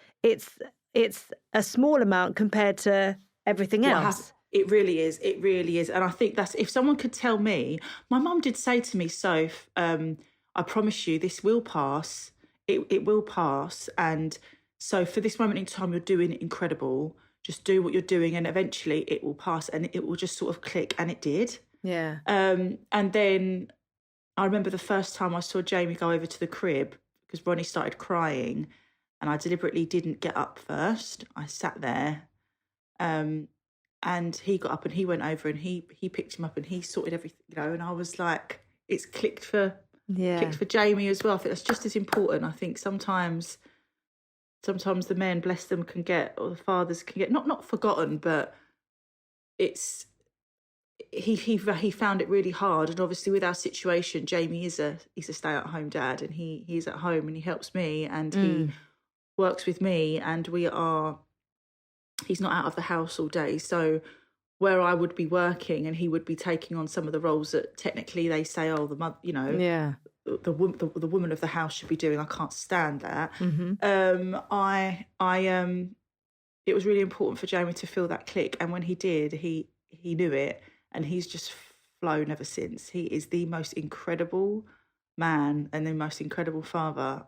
a small amount compared to everything else. It really is. It really is. And I think that's, if someone could tell me, my mum did say to me, Soph, I promise you this will pass. It will pass. And so for this moment in time, you're doing incredible. Just do what you're doing, and eventually it will pass, and it will just sort of click. And it did. Yeah. And then I remember the first time I saw Jamie go over to the crib, because Ronnie started crying, and I deliberately didn't get up first. I sat there. And he got up and he went over and he picked him up and he sorted everything, and I was like, it's clicked for Jamie as well. I think that's just as important. I think sometimes the men, bless them, can get, or the fathers can get, not forgotten, but it's, he found it really hard. And obviously with our situation, Jamie he's a stay-at-home dad, and he's at home and he helps me and he works with me, and he's not out of the house all day. So where I would be working and he would be taking on some of the roles that technically they say, the mother, the woman of the house should be doing. I can't stand that. It was really important for Jamie to feel that click, and when he did, he knew it, and he's just flown ever since. He is the most incredible man and the most incredible father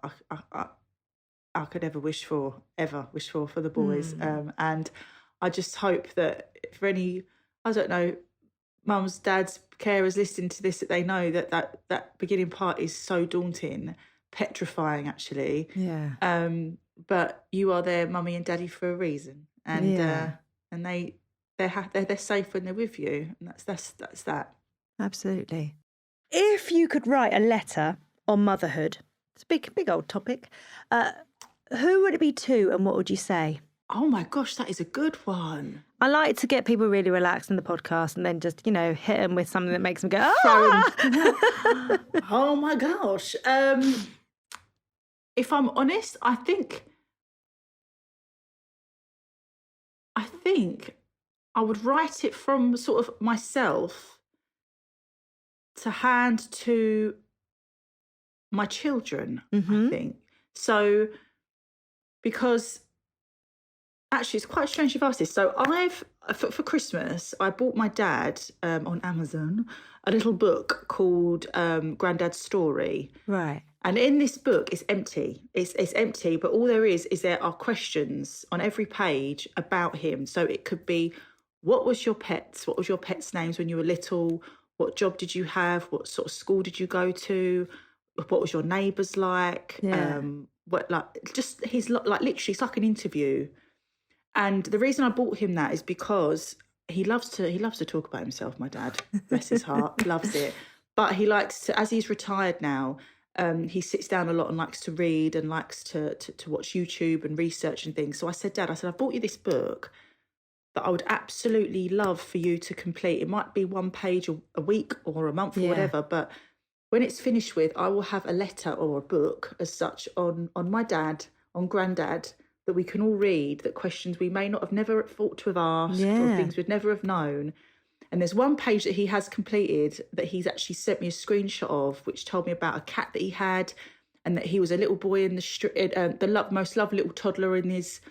I could ever wish for the boys. And I just hope that for any, I don't know, mums, dads, carers listening to this, that they know that beginning part is so daunting, petrifying actually. Yeah. But you are their mummy and daddy for a reason, and they're safe when they're with you, and that's that. Absolutely. If you could write a letter on motherhood, it's a big old topic. Who would it be to, and what would you say? Oh my gosh, that is a good one. I like to get people really relaxed in the podcast and then just, hit them with something that makes them go, ah! Oh my gosh. If I'm honest, I think I would write it from sort of myself to hand to my children, I think. So, because actually it's quite strange you've asked this. So for Christmas, I bought my dad on Amazon a little book called Granddad's Story. Right. And in this book, it's empty. It's empty, but all there is there are questions on every page about him. So it could be, what was your pets? What was your pets' names when you were little? What job did you have? What sort of school did you go to? What was your neighbours like? Yeah. He's like literally, it's like an interview. And the reason I bought him that is because he loves to talk about himself. My dad, bless his heart, loves it. But he likes to, as he's retired now, he sits down a lot and likes to read and likes to watch YouTube and research and things. So I said, Dad, I've bought you this book that I would absolutely love for you to complete. It might be one page a week or a month or whatever, but when it's finished with, I will have a letter or a book as such on my dad, on Granddad, that we can all read, that questions we may not have never thought to have asked or things we'd never have known. And there's one page that he has completed that he's actually sent me a screenshot of, which told me about a cat that he had, and that he was a little boy in the street, most lovely little toddler in his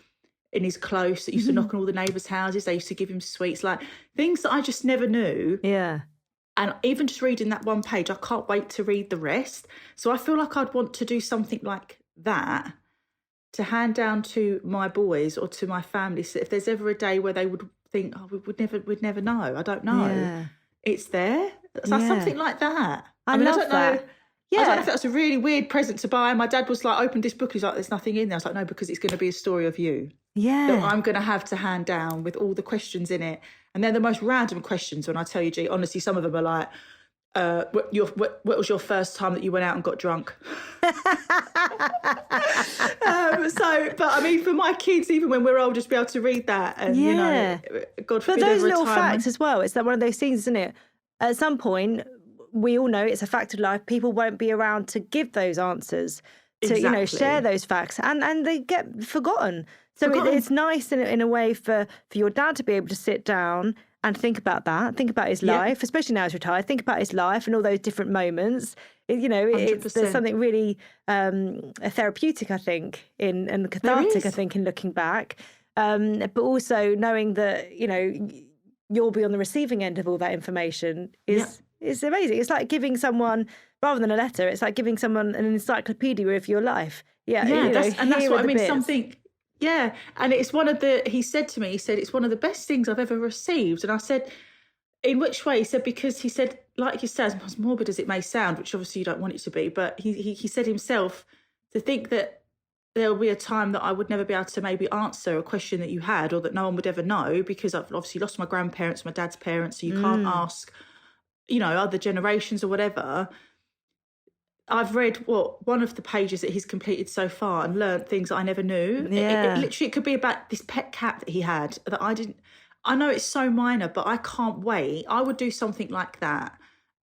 close that used to knock on all the neighbours' houses. They used to give him sweets, like things that I just never knew. Yeah. And even just reading that one page, I can't wait to read the rest. So I feel like I'd want to do something like that to hand down to my boys or to my family. So if there's ever a day where they would think, we'd never know, I don't know. Yeah. It's there. So something like that. I love I don't that. know. Yeah. I don't know if that's a really weird present to buy. My dad was like, opened this book. He's like, there's nothing in there. I was like, no, because it's going to be a story of you. Yeah. That I'm going to have to hand down with all the questions in it. And they're the most random questions when I tell you, G. Honestly, some of them are like, what was your first time that you went out and got drunk? But I mean, for my kids, even when we're old, just be able to read that, and God forbid, but those ever a little time facts as well. It's that one of those things, isn't it? At some point, we all know it's a fact of life. People won't be around to give those answers, to share those facts, and they get forgotten. So it's nice in a way for your dad to be able to sit down and think about that, think about his life, especially now he's retired, think about his life and all those different moments. There's something really therapeutic, I think, and cathartic, I think, in looking back. But also knowing that, you'll be on the receiving end of all that information is amazing. It's like giving someone, rather than a letter, it's like giving someone an encyclopedia of your life. That's what I mean. Something. Yeah, and it's he said to me, it's one of the best things I've ever received. And I said, in which way? He said, because he said, like you said, as morbid as it may sound, which obviously you don't want it to be, but he said himself, to think that there'll be a time that I would never be able to maybe answer a question that you had or that no one would ever know, because I've obviously lost my grandparents, my dad's parents, so you can't ask, other generations or whatever. I've read one of the pages that he's completed so far and learnt things that I never knew. Yeah. It could be about this pet cat that he had that I didn't. I know it's so minor, but I can't wait. I would do something like that,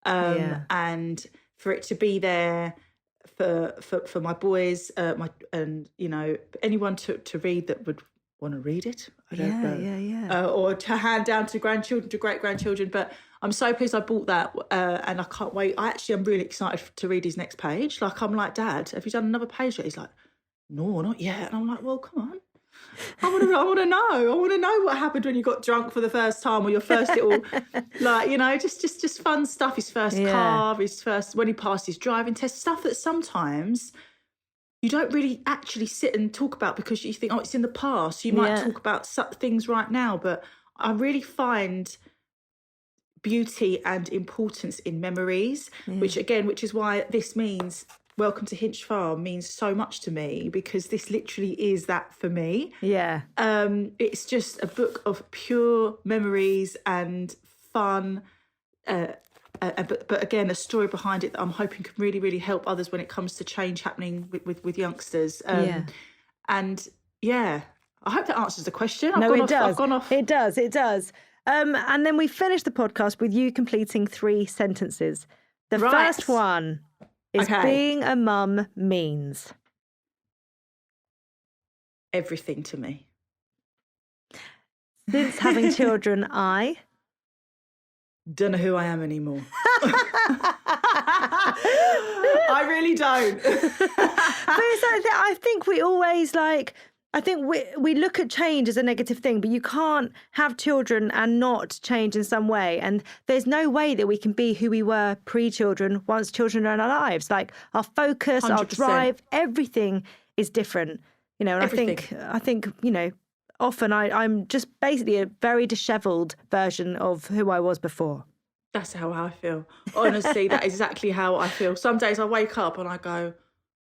and for it to be there for my boys, anyone to read that would want to read it. I don't know. Or to hand down to grandchildren, to great grandchildren. But I'm so pleased I bought that, and I can't wait. I'm really excited to read his next page. Like, I'm like, Dad, have you done another page yet? He's like, no, not yet. And I'm like, well, come on. I want to know. I want to know what happened when you got drunk for the first time, or your first little, just fun stuff. His first car, when he passed his driving test, stuff that sometimes you don't really actually sit and talk about because you think, it's in the past. You might talk about things right now, but I really find beauty and importance in memories, which is why this means Welcome to Hinch Farm means so much to me, because this literally is that for me. Yeah. It's just a book of pure memories and fun, but again, a story behind it that I'm hoping can really, really help others when it comes to change happening with youngsters. And I hope that answers the question. It does. It does. And then we finished the podcast with you completing 3 sentences. The first one is being a mum means everything to me. Since having children, I don't know who I am anymore. I really don't. But I think we always we look at change as a negative thing, but you can't have children and not change in some way. And there's no way that we can be who we were pre-children once children are in our lives. Like, our focus, 100%. Our drive, everything is different. And everything. I think, often I'm just basically a very dishevelled version of who I was before. That's how I feel. Honestly, that is exactly how I feel. Some days I wake up and I go,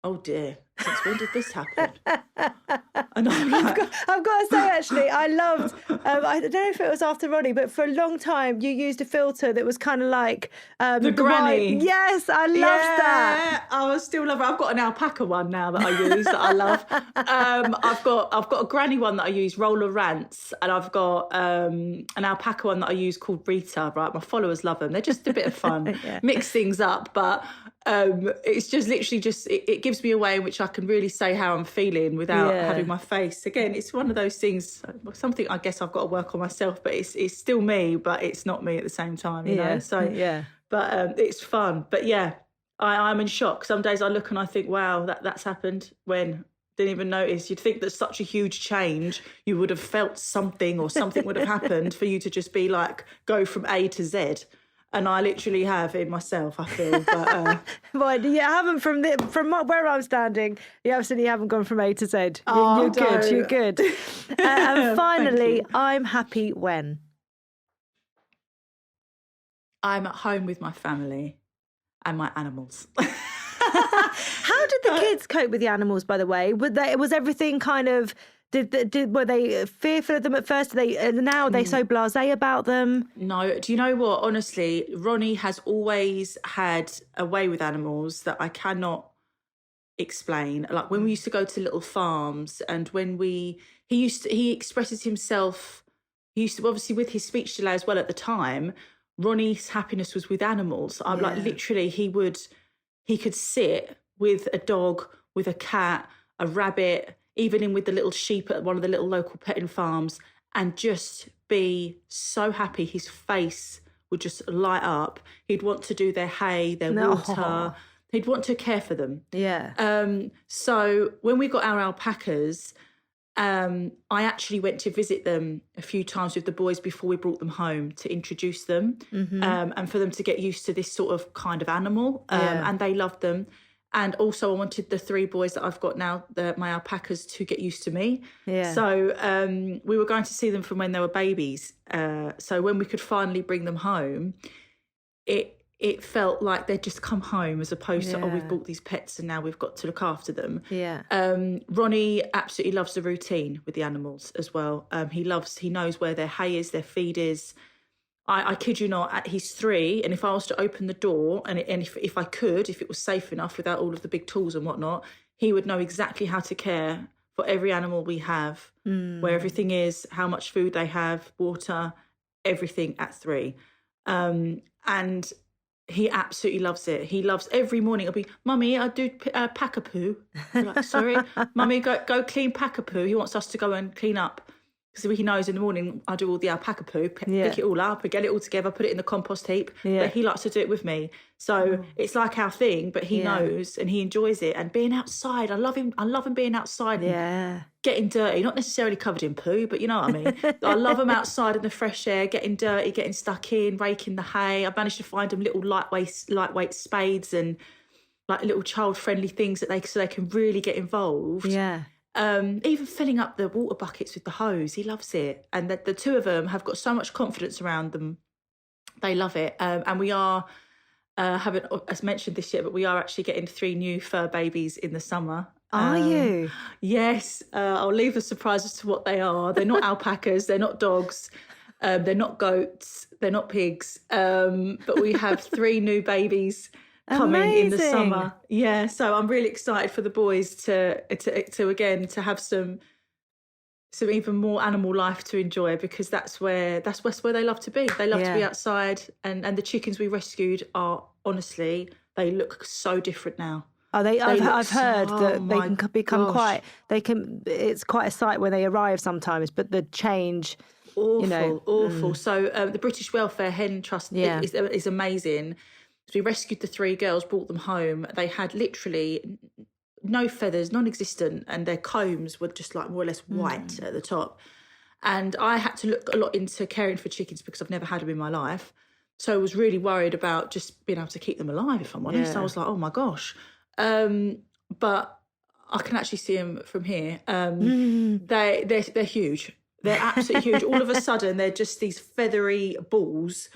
oh dear, since when did this happen? And I've got to say, actually, I loved, I don't know if it was after Ronnie, but for a long time you used a filter that was kind of like... the granny. Yes, I loved that. I still love it. I've got an alpaca one now that I use that I love. I've got a granny one that I use, Roller Rants, and I've got an alpaca one that I use called Rita, right? My followers love them. They're just a bit of fun. Mix things up, but... it's just literally it gives me a way in which I can really say how I'm feeling without having my face. Again, it's one of those things, something I guess I've got to work on myself, but it's still me, but it's not me at the same time, you know? So, but it's fun. But I'm in shock. Some days I look and I think, wow, that's happened when... Didn't even notice. You'd think that such a huge change, you would have felt something or something would have happened for you to just be like, go from A to Z. And I literally have in myself, I feel. But, well, you haven't from where I'm standing. You absolutely haven't gone from A to Z. You're good. You're good. And finally, I'm happy when I'm at home with my family and my animals. How did the kids cope with the animals? By the way, was everything kind of? Were they fearful of them at first? Now are they so blasé about them? No. Do you know what? Honestly, Ronnie has always had a way with animals that I cannot explain. Like when we used to go to little farms, and when he expresses himself. He used to, obviously with his speech delay as well at the time. Ronnie's happiness was with animals. I'm like, literally, he could sit with a dog, with a cat, a rabbit, even in with the little sheep at one of the little local petting farms, and just be so happy. His face would just light up. He'd want to do their hay, their water. He'd want to care for them. Yeah. So when we got our alpacas, I actually went to visit them a few times with the boys before we brought them home to introduce them, and for them to get used to this sort of kind of animal, and they loved them. And also I wanted the 3 boys that I've got now, my alpacas, to get used to me. Yeah. So we were going to see them from when they were babies. So when we could finally bring them home, it it felt like they'd just come home, as opposed to, we've bought these pets and now we've got to look after them. Yeah. Ronnie absolutely loves the routine with the animals as well. He knows where their hay is, their feed is. I kid you not, he's 3, and if I was to open the door and if I could, if it was safe enough without all of the big tools and whatnot, he would know exactly how to care for every animal we have, where everything is, how much food they have, water, everything at 3. And he absolutely loves it. He loves every morning. It'll be, Mummy, I do pack a poo. Like, sorry, Mummy, go clean pack a poo. He wants us to go and clean up. Because he knows in the morning I do all the alpaca poo, pick it all up, get it all together, put it in the compost heap. But he likes to do it with me. So it's like our thing, but he knows and he enjoys it. And being outside, I love him being outside and getting dirty, not necessarily covered in poo, but you know what I mean. I love him outside in the fresh air, getting dirty, getting stuck in, raking the hay. I've managed to find him little lightweight spades and like little child-friendly things so they can really get involved. Yeah. Even filling up the water buckets with the hose, he loves it. And the 2 of them have got so much confidence around them. They love it. And we are, haven't as mentioned this yet, but we are actually getting 3 new fur babies in the summer. Are you? Yes. I'll leave a surprise as to what they are. They're not alpacas. They're not dogs. They're not goats. They're not pigs. But we have 3 new babies coming in the summer. Yeah, so I'm really excited for the boys to have some even more animal life to enjoy, because that's where they love to be. They love to be outside, and the chickens we rescued are, honestly, they look so different now. Oh, I've heard that they can become it's quite a sight when they arrive sometimes, but the change, awful. So the British Welfare Hen Trust is amazing. We rescued the 3 girls, brought them home. They had literally no feathers, non-existent, and their combs were just like more or less white at the top. And I had to look a lot into caring for chickens because I've never had them in my life. So I was really worried about just being able to keep them alive, if I'm honest. I was like, oh my gosh. But I can actually see them from here. They're huge. They're absolutely huge. All of a sudden, they're just these feathery balls.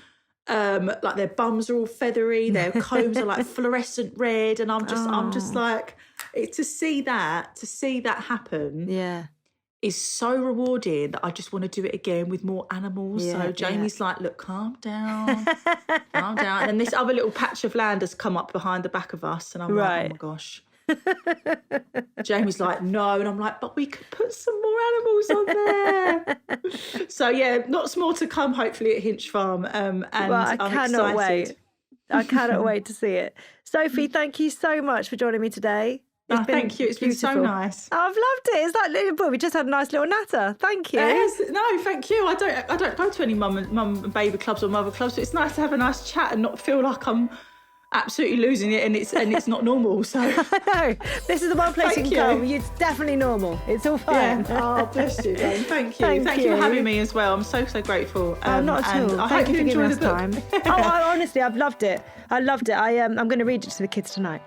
Like their bums are all feathery, their combs are like fluorescent red, and I'm just like, to see that happen is so rewarding that I just want to do it again with more animals. So Jamie's like, look, calm down. And this other little patch of land has come up behind the back of us, and I'm like, oh my gosh. Jamie's like, no, and I'm like, but we could put some more animals on there. So lots more to come, hopefully, at Hinch Farm. And I cannot wait. I cannot wait to see it. Sophie, thank you so much for joining me today. Thank you. It's beautiful. Been so nice. Oh, I've loved it. It's like, we just had a nice little natter. Thank you. No, thank you. I don't go to any mum and baby clubs or mother clubs, so it's nice to have a nice chat and not feel like I'm absolutely losing it and it's not normal. So no, this is the one place you can come. It's definitely normal. It's all fine. Oh, bless you, Jane. Thank you. Thank you for having me as well. I'm so grateful. Not at all. I hope you enjoy the book. Honestly, I've loved it. I'm going to read it to the kids tonight.